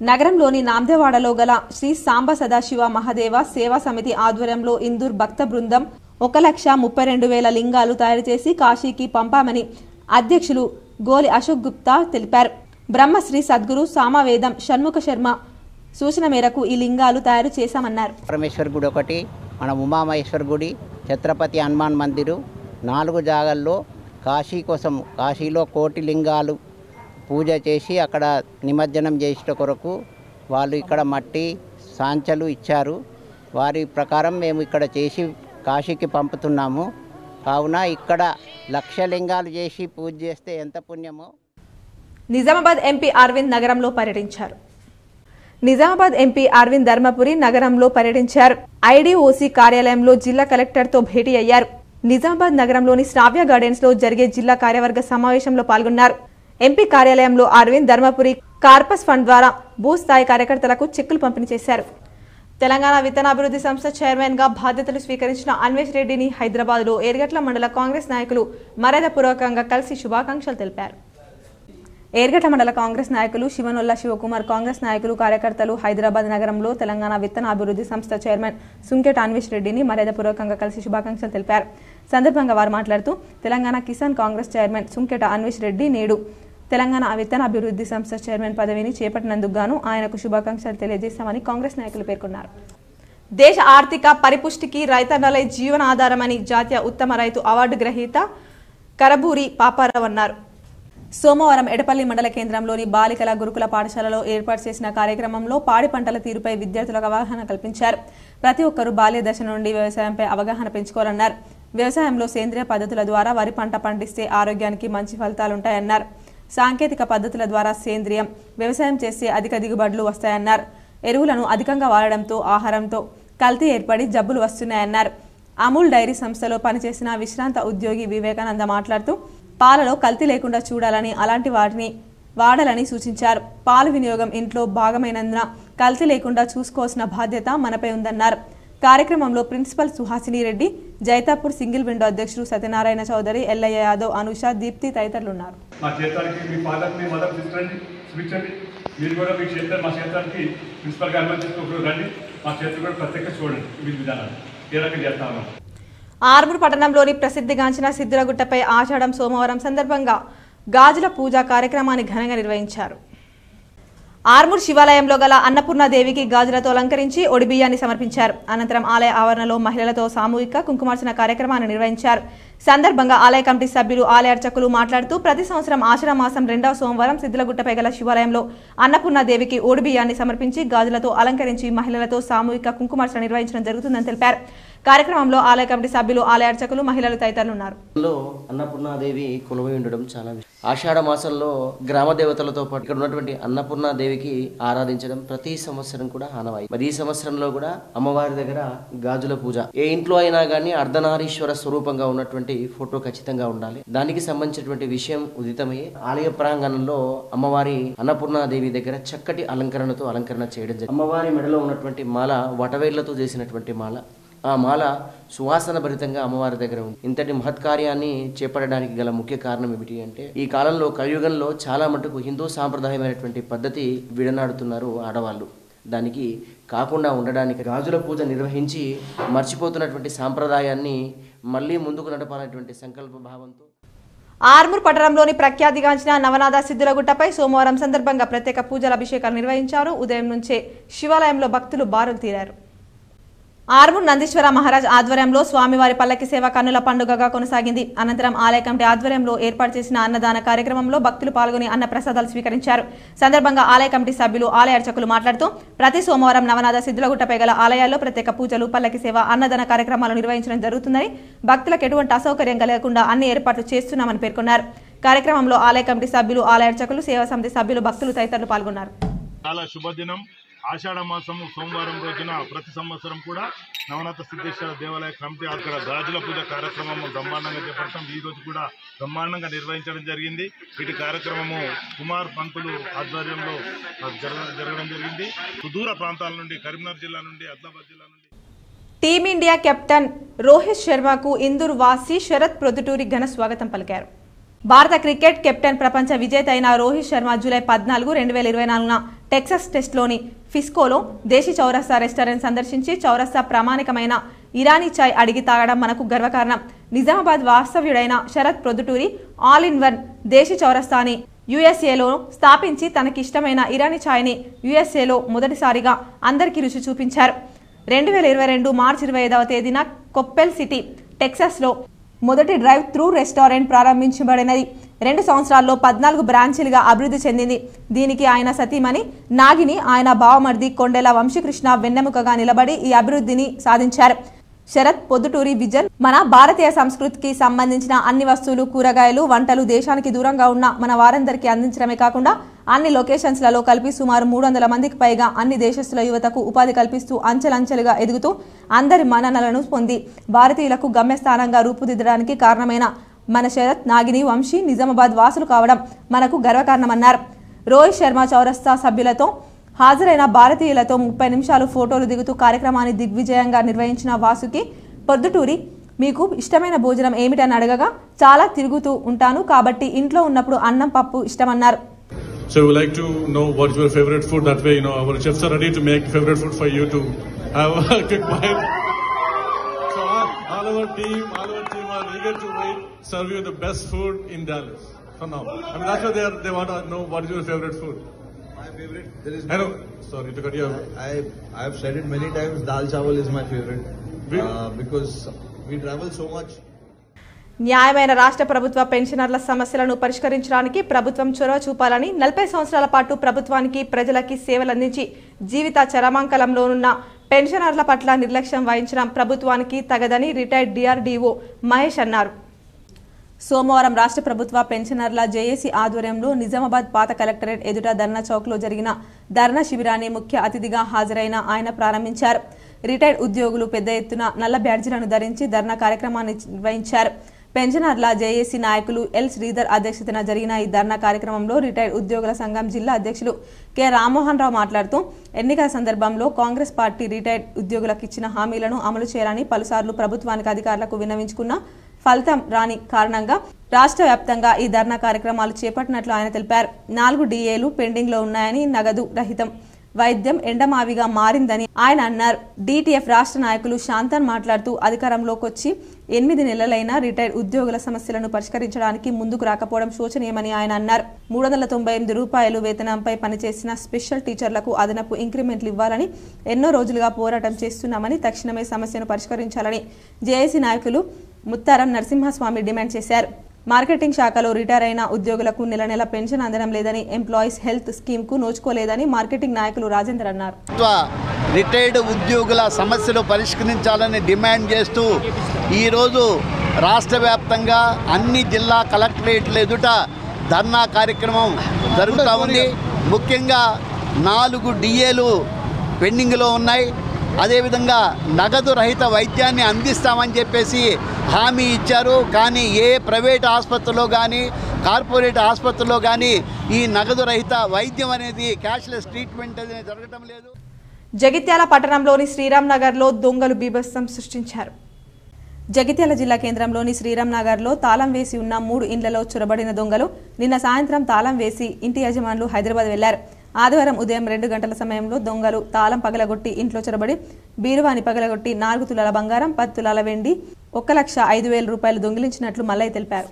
నగరంలోని నాందేవాడలో గల శ్రీ సాంబ సదాశివ మహాదేవ సేవా సమితి ఆధ్వర్యంలో ఇందూర్ భక్త బృందం 1,32,000 లింగాలు తయారు చేసి కాశీకి పంపామని అధ్యక్షులు గోలి అశోక్ గుప్తా తెలిపారు. బ్రహ్మశ్రీ సద్గురు సామవేదం షణ్ముఖ శర్మ సూచన మేరకు ఈ లింగాలు తయారు చేశామన్నారు. పరమేశ్వర్ గుడి ఒకటి, మన ఉమామహేశ్వర్ గుడి, ఛత్రపతి హనుమాన్ మందిరు, 4 జాగాల్లో కాశీ కోసం, కాశీలో 1 కోటి లింగాలు పూజ చేసి అక్కడ నిమజ్జనం చేసిన కొరకు వాళ్ళు ఇక్కడ మట్టి సాంచలు ఇచ్చారు. వారి ప్రకారం మేము ఇక్కడ చేసి కాశీకి పంపుతున్నాము. కావున ఇక్కడ 1,00,000 లింగాలు చేసి పూజ చేస్తే ఎంత పుణ్యమో. నిజామాబాద్ ఎంపీ అరవింద్ నగరంలో పర్యటించారు. నిజామాబాద్ ఎంపీ అరవింద్ ధర్మపురి నగరంలో పర్యటించారు. ఐడీఓసీ కార్యాలయంలో జిల్లా కలెక్టర్తో భేటీ అయ్యారు. నిజామాబాద్ నగరంలోని శ్రావ్య గార్డెన్స్ లో జరిగే జిల్లా కార్యవర్గ సమావేశంలో పాల్గొన్నారు. ఎంపీ కార్యాలయంలో అరవింద్ ధర్మపురి కార్పస్ ఫండ్ ద్వారా భూస్థాయి కార్యకర్తలకు చెక్కులు పంపిణీ చేశారు. తెలంగాణ విత్తనాభివృద్ధి సంస్థ చైర్మన్ గా బాధ్యతలు స్వీకరించిన అన్వేష్ రెడ్డిని హైదరాబాద్ లో ఏర్గట్ల మండల కాంగ్రెస్ నాయకులు మర్యాదపూర్వకంగా కలిసి శుభాకాంక్షలు తెలిపారు. ఏర్గట్ల మండల కాంగ్రెస్ నాయకులు శివనొల్ల శివకుమార్, కాంగ్రెస్ నాయకులు, కార్యకర్తలు హైదరాబాద్ నగరంలో తెలంగాణ విత్తన అభివృద్ధి సంస్థ చైర్మన్ సుంకెట అన్వేష్ రెడ్డిని మర్యాదపూర్వకంగా కలిసి శుభాకాంక్షలు తెలిపారు. సందర్భంగా వారు మాట్లాడుతూ తెలంగాణ కిసాన్ కాంగ్రెస్ చైర్మన్ సుంకెట అన్వేష్ రెడ్డి నేడు తెలంగాణ విత్తన అభివృద్ధి సంస్థ చైర్మన్ పదవిని చేపట్టినందుకు గాను ఆయనకు శుభాకాంక్షలు తెలియజేశామని కాంగ్రెస్ నాయకులు పేర్కొన్నారు. దేశ ఆర్థిక పరిపుష్టికి రైతన్నలే జీవనాధారమని జాతీయ ఉత్తమ రైతు అవార్డు గ్రహీత కరబూరి పాపారావు అన్నారు. సోమవారం ఎడపల్లి మండల కేంద్రంలోని బాలికల గురుకుల పాఠశాలలో ఏర్పాటు చేసిన కార్యక్రమంలో పాడి పంటల తీరుపై విద్యార్థులకు అవగాహన కల్పించారు. ప్రతి ఒక్కరూ బాల్య దశ నుండి వ్యవసాయంపై అవగాహన పెంచుకోవాలన్నారు. వ్యవసాయంలో సేంద్రియ పద్ధతుల ద్వారా వరి పంట పండిస్తే ఆరోగ్యానికి మంచి ఫలితాలుంటాయన్నారు. సాంకేతిక పద్ధతుల ద్వారా సేంద్రియం వ్యవసాయం చేస్తే అధిక దిగుబడులు వస్తాయన్నారు. ఎరువులను అధికంగా వాడడంతో ఆహారంతో కల్తీ ఏర్పడి జబ్బులు వస్తున్నాయన్నారు. అమూల్ డైరీ సంస్థలో పనిచేసిన విశ్రాంత ఉద్యోగి వివేకానంద మాట్లాడుతూ పాలలో కల్తీ లేకుండా చూడాలని అలాంటి వాటిని వాడాలని సూచించారు. పాలు వినియోగం ఇంట్లో భాగమైనందున కల్తీ లేకుండా చూసుకోవాల్సిన బాధ్యత మనపై ఉందన్నారు. కార్యక్రమంలో principal Suhasini Reddy, Jaitapur single window అధ్యక్షుడు సత్యనారాయణ చౌదరి, ఎల్లయ్య యాదవ్, అనుష, దీప్తి తదితరులు ఉన్నారు. మా క్షేత్రానికి మీ ఫాదర్ని మదర్ సిస్టర్ని చూపించండి. మీరు కూడా మీ క్షేత్రం మా క్షేత్రానికి ప్రిన్సిపల్గా అనుమతిస్తూ రండి. మా క్షేత్రం కూడా ప్రత్యేక చూడండి. వీరి విధానాలు ఏ రకంగా చేస్తా ఉన్నాం. ఆర్మూర్ పట్టణంలోని ప్రసిద్ధిగాంచిన సిద్ధులగుట్టపై ఆషాఢం సోమవారం సందర్భంగా గాజుల పూజ కార్యక్రమాన్ని ఘనంగా నిర్వహించారు. ఆర్మూర్ శివాలయంలో గల అన్నపూర్ణాదేవికి గాజులతో అలంకరించి ఒడిబియ్యాన్ని సమర్పించారు. అనంతరం ఆలయ ఆవరణలో మహిళలతో సామూహిక కుంకుమార్చన కార్యక్రమాన్ని నిర్వహించారు. సందర్భంగా ఆలయ కమిటీ సభ్యులు, ఆలయ అర్చకులు మాట్లాడుతూ ప్రతి సంవత్సరం ఆషాఢ మాసం 2వ సోమవారం సిద్ధులగుట్టపై గల శివాలయంలో అన్నపూర్ణాదేవికి ఓడిబియ్యాన్ని సమర్పించి గాజులతో అలంకరించి మహిళలతో సామూహిక కుంకుమార్చన నిర్వహించడం జరుగుతుందని తెలిపారు. కార్యక్రమంలో ఆలయ కమిటీ సభ్యులు, ఆలయ అర్చకులు, మహిళలు తదితరులు ఉన్నారు. అన్నపూర్ణాదేవి కొలువై ఉండడం చాలా ఆషాఢ మాసంలో గ్రామ దేవతలతో పాటు ఇక్కడ ఉన్నటువంటి అన్నపూర్ణాదేవికి ఆరాధించడం ప్రతి సంవత్సరం కూడా ఆనవాయి. మరి ఈ సంవత్సరంలో కూడా అమ్మవారి దగ్గర గాజుల పూజ. ఏ ఇంట్లో అయినా కానీ అర్ధనారీశ్వర స్వరూపంగా ఉన్నటువంటి ఫోటో ఖచ్చితంగా ఉండాలి. దానికి సంబంధించినటువంటి విషయం ఉదితమయ్యే ఆలయ ప్రాంగణంలో అమ్మవారి అన్నపూర్ణాదేవి దగ్గర చక్కటి అలంకరణతో అలంకరణ చేయడం జరిగింది. అమ్మవారి మెడలో ఉన్నటువంటి మాల వటవేళ్లతో చేసినటువంటి మాల. ఆ మాల సువాసన భరితంగా అమ్మవారి దగ్గర ఉంది. ఇంతటి మహత్కార్యాన్ని చేపట్టడానికి గల ముఖ్య కారణం ఏమిటి అంటే ఈ కాలంలో కలియుగంలో చాలా మటుకు హిందూ సాంప్రదాయమైనటువంటి పద్ధతి విడనాడుతున్నారు ఆడవాళ్ళు. దానికి కాకుండా ఉండడానికి గాజుల పూజ నిర్వహించి మర్చిపోతున్నటువంటి సాంప్రదాయాన్ని మళ్ళీ ముందుకు నడపాలనేటువంటి సంకల్ప భావంతో ఆర్మూర్ పట్టణంలోని ప్రఖ్యాతిగాంచిన నవనాథ సిద్ధులగుట్టపై సోమవారం సందర్భంగా ప్రత్యేక పూజల అభిషేకాలు నిర్వహించారు. ఉదయం నుంచే శివాలయంలో భక్తులు బారులు తీరారు. ఆర్మూర్ నందీశ్వర మహారాజ్ ఆధ్వర్యంలో స్వామివారి పల్లకి సేవ కన్నుల పండుగగా కొనసాగింది. అనంతరం ఆలయ కమిటీ ఆధ్వర్యంలో ఏర్పాటు చేసిన అన్నదాన కార్యక్రమంలో భక్తులు పాల్గొని అన్న ప్రసాదాలు స్వీకరించారు. సందర్భంగా ఆలయ కమిటీ సభ్యులు, ఆలయ అర్చకులు మాట్లాడుతూ ప్రతి సోమవారం నవనాథ సిద్ధులగుట్టపై గల ఆలయాల్లో ప్రత్యేక పూజలు, పల్లకి సేవ, అన్నదాన కార్యక్రమాలు నిర్వహించడం జరుగుతుందని, భక్తులకు ఎటువంటి అసౌకర్యం కలగకుండా అన్ని ఏర్పాట్లు చేస్తున్నామని పేర్కొన్నారు. కార్యక్రమంలో ఆలయ కమిటీ సభ్యులు, ఆలయ అర్చకులు, సేవా సమితి సభ్యులు, భక్తులు తదితరులు పాల్గొన్నారు. చాలా శుభదినం. ఆషాఢ మాసము సోమవారం రోజున ప్రతి సంవత్సరం కూడా నవనాథ సిద్ధేశ్వర దేవాలయ కమిటీ అక్కడ గాజుల పూజ కార్యక్రమము బ్రహ్మాండంగా చేపడతాం. ఈ రోజు కూడా బ్రహ్మాండంగా నిర్వహించడం జరిగింది. ఇటు కార్యక్రమము కుమార్ పంతులు ఆధ్వర్యంలో జరగడం జరిగింది. సుదూర ప్రాంతాల నుండి, కరీంనగర్ జిల్లా నుండి, ఆదిలాబాద్ జిల్లా నుండి టీమిండియా కెప్టెన్ రోహిత్ శర్మకు ఇందూరు వాసి శరత్ ప్రొద్దుటూరి ఘన స్వాగతం పలికారు. భారత క్రికెట్ కెప్టెన్, ప్రపంచ విజేత అయిన రోహిత్ శర్మ జూలై 14, 2024న టెక్సాస్ టెస్ట్లోని ఫిస్కోలో దేశీ చౌరస్తా రెస్టారెంట్ సందర్శించి చౌరస్తా ప్రామాణికమైన ఇరానీ చాయ్ అడిగి తాగడం మనకు గర్వకారణం. నిజామాబాద్ వాస్తవ్యుడైన Sharath Proddutoori all in one Desi చౌరస్తాని యుఎస్ఏలో స్థాపించి తనకిష్టమైన ఇరానీ ఛాయ్ని యుఎస్ఏలో మొదటిసారిగా అందరికీ రుచి చూపించారు. 2022 మార్చి 25వ తేదీన కొప్పెల్ సిటీ, టెక్సాస్లో మొదటి డ్రైవ్ త్రూ రెస్టారెంట్ ప్రారంభించబడినది. 2 సంవత్సరాల్లో 14 బ్రాంచీలుగా అభివృద్ధి చెందింది. దీనికి ఆయన సతీమణి నాగిని, ఆయన బావమర్ది కొండెల వంశీకృష్ణ వెన్నెముకగా నిలబడి ఈ అభివృద్ధిని సాధించారు. శరత్ పొద్దుటూరి విజన్ మన భారతీయ సంస్కృతికి సంబంధించిన అన్ని వస్తువులు, కూరగాయలు, వంటలు దేశానికి దూరంగా ఉన్న మన వారందరికీ అందించడమే కాకుండా అన్ని లొకేషన్స్లలో కలిపి సుమారు 300 మందికి పైగా అన్ని దేశస్తుల యువతకు ఉపాధి కల్పిస్తూ అంచెలంచెలుగా ఎదుగుతూ అందరి మన్ననలను పొంది భారతీయులకు గమ్యస్థానంగా రూపుదిద్దడానికి కారణమైన మన శరత్, నాగిని, వంశీ నిజామాబాద్ వాసులు కావడం మనకు గర్వకారణమన్నారు. రోహిత్ శర్మ చౌరస్తా సభ్యులతో హాజరైన భారతీయులతో 30 నిమిషాలు ఫోటోలు దిగుతూ కార్యక్రమాన్ని దిగ్విజయంగా నిర్వహించిన వాసుకి పొద్దుటూరి మీకు ఇష్టమైన భోజనం ఏమిటని అడగగా చాలా తిరుగుతూ ఉంటాను కాబట్టి ఇంట్లో ఉన్నప్పుడు అన్నం పప్పు ఇష్టమన్నారు. So we would like to know what's your favorite food. That way, our chefs are ready to make favorite food for you to have a quick bite. So all our team are eager to serve you the best food in Dallas for now. I mean, that's why they want to know what is your favorite food. My favorite, there is. I know. Sorry to cut you off. I've said it many times. Dal chawal is my favorite because we travel so much. న్యాయమైన రాష్ట్ర ప్రభుత్వ పెన్షనర్ల సమస్యలను పరిష్కరించడానికి ప్రభుత్వం చొరవ చూపాలని 40 సంవత్సరాల పాటు ప్రభుత్వానికి, ప్రజలకి సేవలందించి జీవిత చరమాంకలంలోనున్న పెన్షనర్ల పట్ల నిర్లక్ష్యం వహించడం ప్రభుత్వానికి తగదని రిటైర్డ్ డిఆర్డీఓ మహేష్ అన్నారు. సోమవారం రాష్ట్ర ప్రభుత్వ పెన్షనర్ల జేఏసీ ఆధ్వర్యంలో నిజామాబాద్ పాత కలెక్టరేట్ ఎదుట ధర్నా చౌక్లో జరిగిన ధర్నా శిబిరాన్ని ముఖ్య అతిథిగా హాజరైన ఆయన ప్రారంభించారు. రిటైర్డ్ ఉద్యోగులు పెద్ద ఎత్తున నల్ల బ్యాడ్జీలను ధరించి ధర్నా కార్యక్రమాన్ని నిర్వహించారు. పెన్షనర్ల జేఏసీ నాయకులు ఎల్ శ్రీధర్ అధ్యక్షతన జరిగిన ఈ ధర్నా కార్యక్రమంలో రిటైర్డ్ ఉద్యోగుల సంఘం జిల్లా అధ్యక్షులు కె రామ్మోహన్ రావు మాట్లాడుతూ ఎన్నికల సందర్భంలో కాంగ్రెస్ పార్టీ రిటైర్డ్ ఉద్యోగులకు ఇచ్చిన హామీలను అమలు చేయాలని పలుసార్లు ప్రభుత్వానికి అధికారులకు విన్నవించుకున్న ఫలితం రాని కారణంగా రాష్ట్ర వ్యాప్తంగా ఈ ధర్నా కార్యక్రమాలు చేపట్టినట్లు ఆయన తెలిపారు. 4 DAలు పెండింగ్ లో ఉన్నాయని, నగదు రహితం వైద్యం ఎండమావిగా మారిందని ఆయన అన్నారు. DTF రాష్ట్ర నాయకులు శాంతన్ మాట్లాడుతూ అధికారంలోకి వచ్చి 8 నెలలైనా రిటైర్డ్ ఉద్యోగుల సమస్యలను పరిష్కరించడానికి ముందుకు రాకపోవడం శోచనీయమని ఆయన అన్నారు. 398 రూపాయలు వేతనంపై పనిచేసిన స్పెషల్ టీచర్లకు అదనపు ఇంక్రిమెంట్లు ఇవ్వాలని ఎన్నో రోజులుగా పోరాటం చేస్తున్నామని, తక్షణమే సమస్యను పరిష్కరించాలని జేఏసీ నాయకులు ముత్తారం నరసింహస్వామి డిమాండ్ చేశారు. మార్కెటింగ్ శాఖలో రిటైర్ అయిన ఉద్యోగులకు నెల పెన్షన్ అందడం లేదని, ఎంప్లాయీస్ హెల్త్ స్కీమ్ కు నోచుకోలేదని మార్కెటింగ్ నాయకులు రాజేందర్ అన్నారు. రిటైర్డ్ ఉద్యోగుల సమస్యలు పరిష్కరించాలని డిమాండ్ చేస్తూ ఈరోజు రాష్ట్ర వ్యాప్తంగా అన్ని జిల్లా కలెక్టరేట్ల ఎదుట ధర్నా కార్యక్రమం జరుగుతూ ఉంది. ముఖ్యంగా 4 DAలు పెండింగ్లో ఉన్నాయి. అదేవిధంగా నగదు రహిత వైద్యాన్ని అందిస్తామని చెప్పేసి హామీ ఇచ్చారు. కానీ ఏ ప్రైవేట్ ఆసుపత్రిలో కానీ కార్పొరేట్ ఆసుపత్రిలో కానీ ఈ నగదు రహిత వైద్యం అనేది క్యాష్లెస్ ట్రీట్మెంట్ అనేది జరగటం లేదు. జగిత్యాల పట్టణంలోని శ్రీరామ్ నగర్లో దొంగలు బీభత్సం సృష్టించారు. జగిత్యాల జిల్లా కేంద్రంలోని శ్రీరామ్ నగర్లో తాళం వేసి ఉన్న 3 ఇండ్లలో చొరబడిన దొంగలు నిన్న సాయంత్రం తాళం వేసి ఇంటి యజమానులు హైదరాబాద్ వెళ్లారు. ఆదివారం ఉదయం 2 గంటల సమయంలో దొంగలు తాళం పగలగొట్టి ఇంట్లో చొరబడి బీరువాని పగలగొట్టి 4 తులాల బంగారం, 10 తులాల వెండి, 1,05,000 రూపాయలు దొంగిలించినట్లు మల్లయ్య తెలిపారు.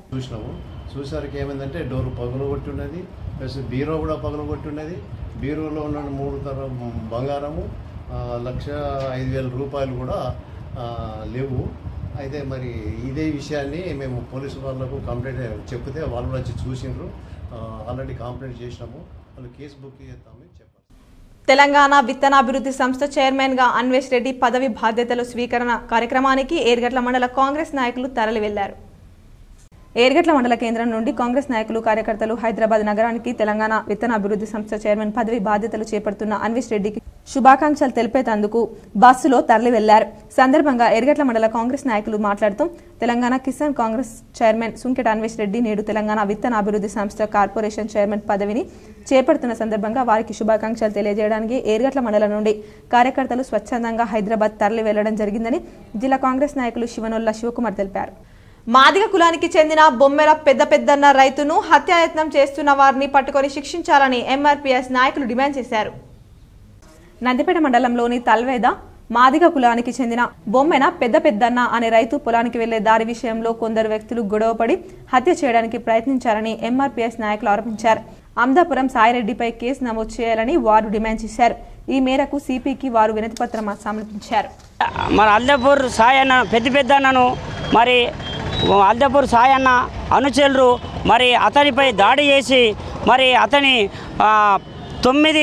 చూసారికి ఏమైందంటే డోరు పగలగొట్టి ఉన్నది, ప్లస్ బీరో కూడా పగలగొట్టి ఉన్నది. బీరోలో ఉన్న 3 తులాల బంగారము, 1,05,000 రూపాయలు కూడా లేవు. అయితే మరి ఇదే విషయాన్ని మేము పోలీసు వాళ్ళకు కంప్లైంట్ చెప్తే వాళ్ళు వచ్చి చూసిండ్రు. ఆల్రెడీ కంప్లైంట్ చేసినాము, వాళ్ళు కేసు బుక్ చేస్తామని చెప్పారు. తెలంగాణ విత్తనాభివృద్ధి సంస్థ చైర్మన్ గా అన్వేష్ రెడ్డి పదవి బాధ్యతలు స్వీకరణ కార్యక్రమానికి ఏర్గట్ల మండల కాంగ్రెస్ నాయకులు తరలి వెళ్లారు. ఏర్గట్ల మండల కేంద్రం నుండి కాంగ్రెస్ నాయకులు, కార్యకర్తలు హైదరాబాద్ నగరానికి తెలంగాణ విత్తనాభివృద్ధి సంస్థ చైర్మన్ పదవి బాధ్యతలు చేపడుతున్న అన్వేష్ రెడ్డికి శుభాకాంక్షలు తెలిపేందుకు బస్సులో తరలి వెళ్లారు. సందర్భంగా ఏర్గట్ల మండల కాంగ్రెస్ నాయకులు మాట్లాడుతూ తెలంగాణ కిసాన్ కాంగ్రెస్ చైర్మన్ సుంకెట అన్వేష్ రెడ్డి నేడు తెలంగాణ విత్తనాభివృద్ధి సంస్థ కార్పొరేషన్ చైర్మన్ పదవిని చేపడుతున్న సందర్భంగా వారికి శుభాకాంక్షలు తెలియజేయడానికి ఏర్గట్ల మండలం నుండి కార్యకర్తలు స్వచ్ఛందంగా హైదరాబాద్ తరలి వెళ్లడం జరిగిందని జిల్లా కాంగ్రెస్ నాయకులు శివనొల్ల శివకుమార్ తెలిపారు. మాదిగ కులానికి చెందిన బొమ్మెల పెద్దన్న రైతును హత్యాయత్నం చేస్తున్న వారిని పట్టుకొని శిక్షించాలని MRPS నాయకులు డిమాండ్ చేశారు. నందిపేట మండలంలోని తల్వేద మాదిగ కులానికి చెందిన బొమ్మెన పెద్దన్న అనే రైతు పొలానికి వెళ్లే దారి విషయంలో కొందరు వ్యక్తులు గొడవపడి హత్య చేయడానికి ప్రయత్నించారని MRPS నాయకులు ఆరోపించారు. అమదాపురం సాయిరెడ్డిపై కేసు నమోదు చేయాలని వారు డిమాండ్ చేశారు. ఈ మేరకు సిపికి వారు వినతి పత్రం సమర్పించారు. మరి అల్దాపూర్ సాయన్న పెద్దన్నను మరి అల్దాపూర్ సాయన్న అనుచరులు మరి అతనిపై దాడి చేసి మరి అతని 9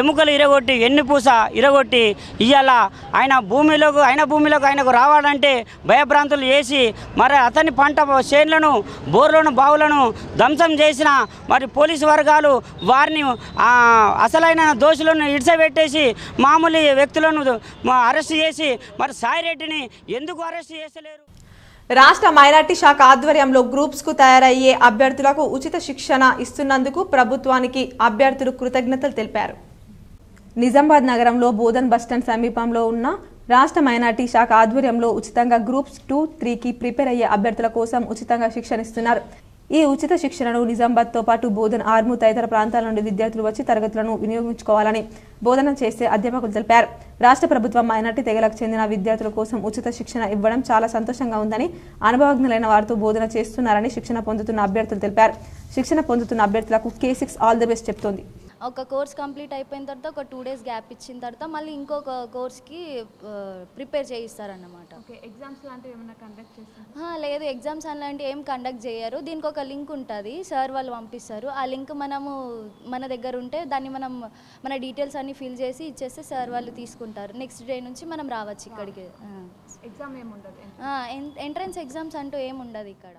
ఎముకలు ఇరగొట్టి వెన్నుపూస ఇరగొట్టి ఇవాళ ఆయన భూమిలోకి ఆయనకు రావాలంటే భయభ్రాంతులు చేసి మరి అతని పంట చేనులను, బోర్లను, బావులను ధ్వంసం చేసిన మరి పోలీసు వర్గాలు వారిని అసలైన దోషులను ఇడిసబెట్టేసి మామూలు వ్యక్తులను అరెస్ట్ చేసి మరి సాయిరెడ్డిని ఎందుకు అరెస్ట్ చేసలేరు? రాష్ట్ర మైనార్టీ శాఖ ఆధ్వర్యంలో గ్రూప్స్ కు తయారయ్యే అభ్యర్థులకు ఉచిత శిక్షణ ఇస్తున్నందుకు ప్రభుత్వానికి అభ్యర్థులు కృతజ్ఞతలు తెలిపారు. నిజామాబాద్ నగరంలో బోధన్ బస్టాండ్ సమీపంలో ఉన్న రాష్ట్ర మైనార్టీ శాఖ ఆధ్వర్యంలో ఉచితంగా గ్రూప్స్ 2, 3కి ప్రిపేర్ అయ్యే అభ్యర్థుల కోసం ఉచితంగా శిక్షణ ఇస్తున్నారు. ఈ ఉచిత శిక్షణను నిజామాబాద్తో పాటు బోధన్, ఆర్మూర్ తదితర ప్రాంతాల నుండి విద్యార్థులు వచ్చి తరగతులను వినియోగించుకోవాలని బోధన చేసే అధ్యాపకులు తెలిపారు. రాష్ట్ర ప్రభుత్వం మైనార్టీ తెగలకు చెందిన విద్యార్థుల కోసం ఉచిత శిక్షణ ఇవ్వడం చాలా సంతోషంగా ఉందని, అనుభవజ్ఞులైన వారితో బోధన చేస్తున్నారని శిక్షణ పొందుతున్న అభ్యర్థులు తెలిపారు. శిక్షణ పొందుతున్న అభ్యర్థులకు K6 ఆల్ ది బెస్ట్ చెప్తోంది. ఒక కోర్స్ కంప్లీట్ అయిపోయిన తర్వాత ఒక 2 డేస్ గ్యాప్ ఇచ్చిన తర్వాత మళ్ళీ ఇంకొక కోర్స్కి ప్రిపేర్ చేయిస్తారన్నమాట. ఎగ్జామ్స్ లాంటివి ఏమైనా కండక్ట్ చేస్తారు? లేదు, ఎగ్జామ్స్ అలాంటివి ఏం కండక్ట్ చేయరు. దీనికి ఒక లింక్ ఉంటుంది, సార్ వాళ్ళు పంపిస్తారు. ఆ లింక్ మనము మన దగ్గర ఉంటే దాన్ని మనం మన డీటెయిల్స్ అన్ని ఫిల్ చేసి ఇచ్చేస్తే సార్ వాళ్ళు తీసుకుంటారు. నెక్స్ట్ డే నుంచి మనం రావచ్చు ఇక్కడికి. ఎగ్జామ్ ఏముండదు, ఎంట్రన్స్ ఎగ్జామ్స్ అంటూ ఏముండదు ఇక్కడ.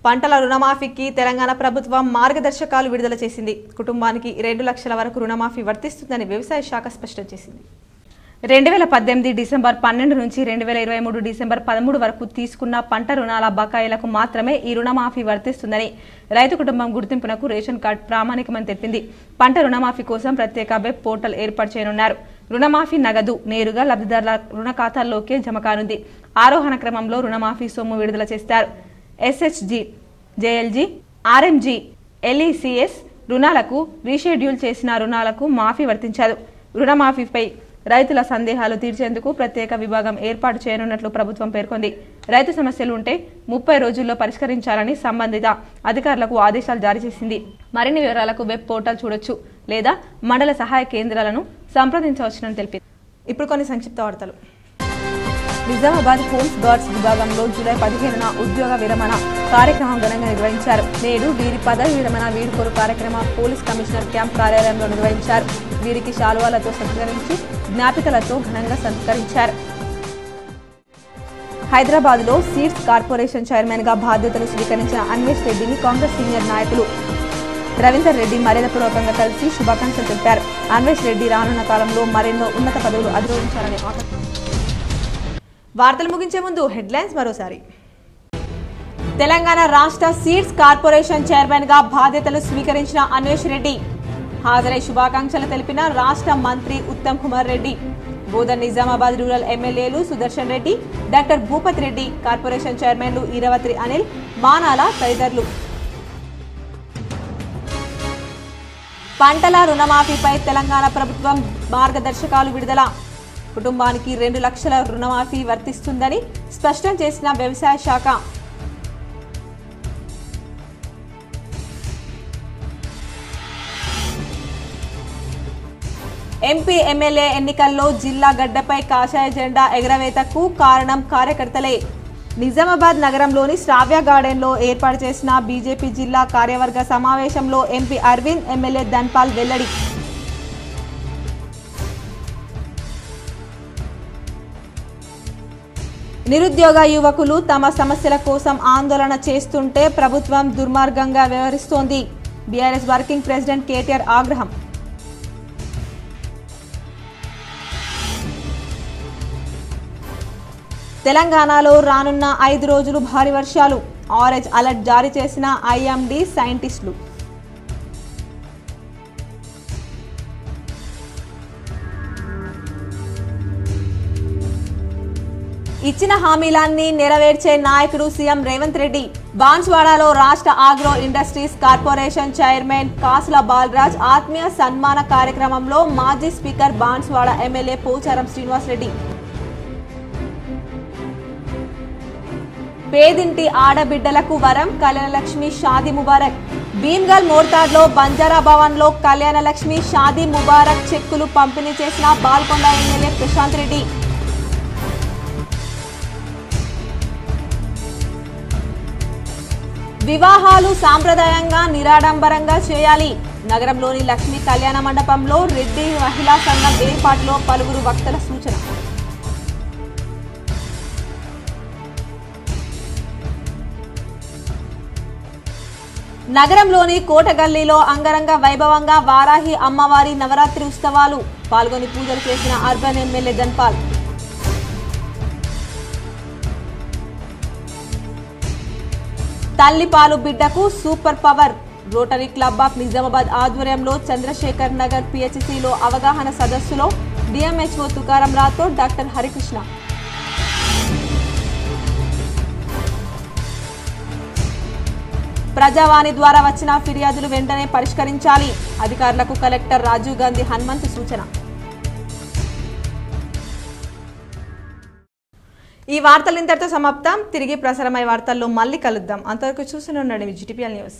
పంటల రుణమాఫీకి తెలంగాణ ప్రభుత్వం మార్గదర్శకాలు విడుదల చేసింది. కుటుంబానికి 2 లక్షల వరకు రుణమాఫీ వర్తిస్తుందని వ్యవసాయ శాఖ స్పష్టం చేసింది. 2018 డిసెంబర్ 12 నుంచి 2023 డిసెంబర్ 13 వరకు తీసుకున్న పంట రుణాల బకాయిలకు మాత్రమే ఈ రుణమాఫీ వర్తిస్తుందని రైతు కుటుంబం గుర్తింపునకు రేషన్ కార్డు ప్రామాణికమని తెలిపింది. పంట రుణమాఫీ కోసం ప్రత్యేక వెబ్ పోర్టల్ ఏర్పాటు చేయనున్నారు. రుణమాఫీ నగదు నేరుగా లబ్ధిదారుల రుణ ఖాతాల్లోకే జమ కానుంది. ఆరోహణ క్రమంలో రుణమాఫీ సొమ్ము విడుదల చేస్తారు. ఎస్హెచ్జి, జేఎల్జీ, ఆర్ఎంజీ, ఎల్ఈసిఎస్ రుణాలకు రీషెడ్యూల్ చేసిన రుణాలకు మాఫీ వర్తించదు. రుణమాఫీపై రైతుల సందేహాలు తీర్చేందుకు ప్రత్యేక విభాగం ఏర్పాటు చేయనున్నట్లు ప్రభుత్వం పేర్కొంది. రైతు సమస్యలు ఉంటే 30 రోజుల్లో పరిష్కరించాలని సంబంధిత అధికారులకు ఆదేశాలు జారీ చేసింది. మరిన్ని వివరాలకు వెబ్ పోర్టల్ చూడొచ్చు లేదా మండల సహాయ కేంద్రాలను సంప్రదించవచ్చునని తెలిపింది. ఇప్పుడు కొన్ని సంక్షిప్త వార్తలు. నిజామాబాద్ హోమ్స్ గార్డ్స్ విభాగంలో జూలై 15న ఉద్యోగ విరమణ కార్యక్రమం ఘనంగా నిర్వహించారు. నేడు వీరి పదవి విరమణ వీడ్కోలు కార్యక్రమం పోలీస్ కమిషనర్ క్యాంప్ కార్యాలయంలో నిర్వహించారు. వీరికి శాలువాలతో సత్కరించి జ్ఞాపికలతో ఘనంగా సత్కరించారు. హైదరాబాద్ లో సీడ్స్ కార్పొరేషన్ చైర్మన్ గా బాధ్యతలు స్వీకరించిన అన్వేష్ రెడ్డిని కాంగ్రెస్ సీనియర్ నాయకులు రవీందర్ రెడ్డి మర్యాదపూర్వకంగా కలిసి శుభాకాంక్షలు తెలిపారు. అన్వేష్ రెడ్డి రానున్న కాలంలో మరెన్నో ఉన్నత పదవులు అధిరోహించాలని వార్తలు ముగించే ముందు హెడ్లైన్స్ మరోసారి. తెలంగాణ రాష్ట్ర సీడ్స్ కార్పొరేషన్ చైర్మన్ గా బాధ్యతలు స్వీకరించిన అన్వేష్ రెడ్డి హాజరై శుభాకాంక్షలు తెలిపిన రాష్ట్ర మంత్రి ఉత్తమ్ కుమార్ రెడ్డి. బోధన్ నిజామాబాద్ రూరల్ ఎమ్మెల్యేలు సుదర్శన్ రెడ్డి, డాక్టర్ భూపత్ రెడ్డి, కార్పొరేషన్ చైర్మన్లు ఈరవత్రి అనిల్, మానాల తదితరులు. పంటల రుణమాఫీపై తెలంగాణ ప్రభుత్వం మార్గదర్శకాలు విడుదల. కుటుంబానికి 2 లక్షల రుణమాఫీ వర్తిస్తుందని స్పష్టం చేసిన వ్యవసాయ శాఖ. ఎంపీ ఎమ్మెల్యే ఎన్నికల్లో జిల్లా గడ్డపై కాషాయ జెండా ఎగరవేతకు కారణం కార్యకర్తలే. నిజామాబాద్ నగరంలోని శ్రావ్య గార్డెన్లో ఏర్పాటు చేసిన బీజేపీ జిల్లా కార్యవర్గ సమావేశంలో ఎంపీ అరవింద్, ఎమ్మెల్యే ధన్పాల్ వెల్లడి. నిరుద్యోగ యువకులు తమ సమస్యల కోసం ఆందోళన చేస్తుంటే ప్రభుత్వం దుర్మార్గంగా వ్యవహరిస్తోంది. బీఆర్ఎస్ వర్కింగ్ ప్రెసిడెంట్ కేటీఆర్ ఆగ్రహం. తెలంగాణలో రానున్న 5 రోజులు భారీ వర్షాలు. ఆరెంజ్ అలర్ట్ జారీ చేసిన ఐఎండీ సైంటిస్టులు. ఇచ్చిన హామీలన్నీ నెరవేర్చే నాయకుడు సీఎం రేవంత్ రెడ్డి. బాన్స్వాడలో రాష్ట్ర ఆగ్రో ఇండస్ట్రీస్ కార్పొరేషన్ చైర్మన్ కాసుల బాలరాజ్ ఆత్మీయ సన్మాన కార్యక్రమంలో మాజీ స్పీకర్ బాన్స్వాడ ఎమ్మెల్యే పోచారం శ్రీనివాస్ రెడ్డి. పేదింటి ఆడబిడ్డలకు వరం, కళ్యాణలక్ష్మి షాదీ ముబారక్. భీమ్గల్ మోర్తాడ్లో బంజారా భవన్ లో కళ్యాణలక్ష్మి షాదీ ముబారక్ చెక్కులు పంపిణీ చేసిన బాల్కొండ ఎమ్మెల్యే ప్రశాంత్ రెడ్డి. వివాహాలు సాంప్రదాయంగా నిరాడంబరంగా చేయాలి. నగరంలోని లక్ష్మీ కళ్యాణ మండపంలో రెడ్డి మహిళా సంఘం ఏర్పాటులో పలువురు వక్తల సూచన. నగరంలోని కోటగల్లీలో అంగరంగ వైభవంగా వారాహి అమ్మవారి నవరాత్రి ఉత్సవాలు. పాల్గొని పూజలు చేసిన అర్బన్ ఎమ్మెల్యే ధన్పాల్. తల్లిపాలు బిడ్డకు super power. Rotary club of Nizamabad ఆధ్వర్యంలో చంద్రశేఖర్ నగర్ పిహెచ్సిలో అవగాహన సదస్సులో డిఎంహెచ్ఓ తుకారం రాథోడ్, డాక్టర్ హరికృష్ణ. ప్రజావాణి ద్వారా వచ్చిన ఫిర్యాదులు వెంటనే పరిష్కరించాలి. అధికారులకు కలెక్టర్ రాజీవ్ గాంధీ హనుమంతు సూచన. ఈ వార్తలు ఇంతటితో సమాప్తం. తిరిగి ప్రసారమయ్యే వార్తల్లో మళ్ళీ కలుద్దాం. అంతవరకు చూస్తూనే ఉండండి GTPL న్యూస్.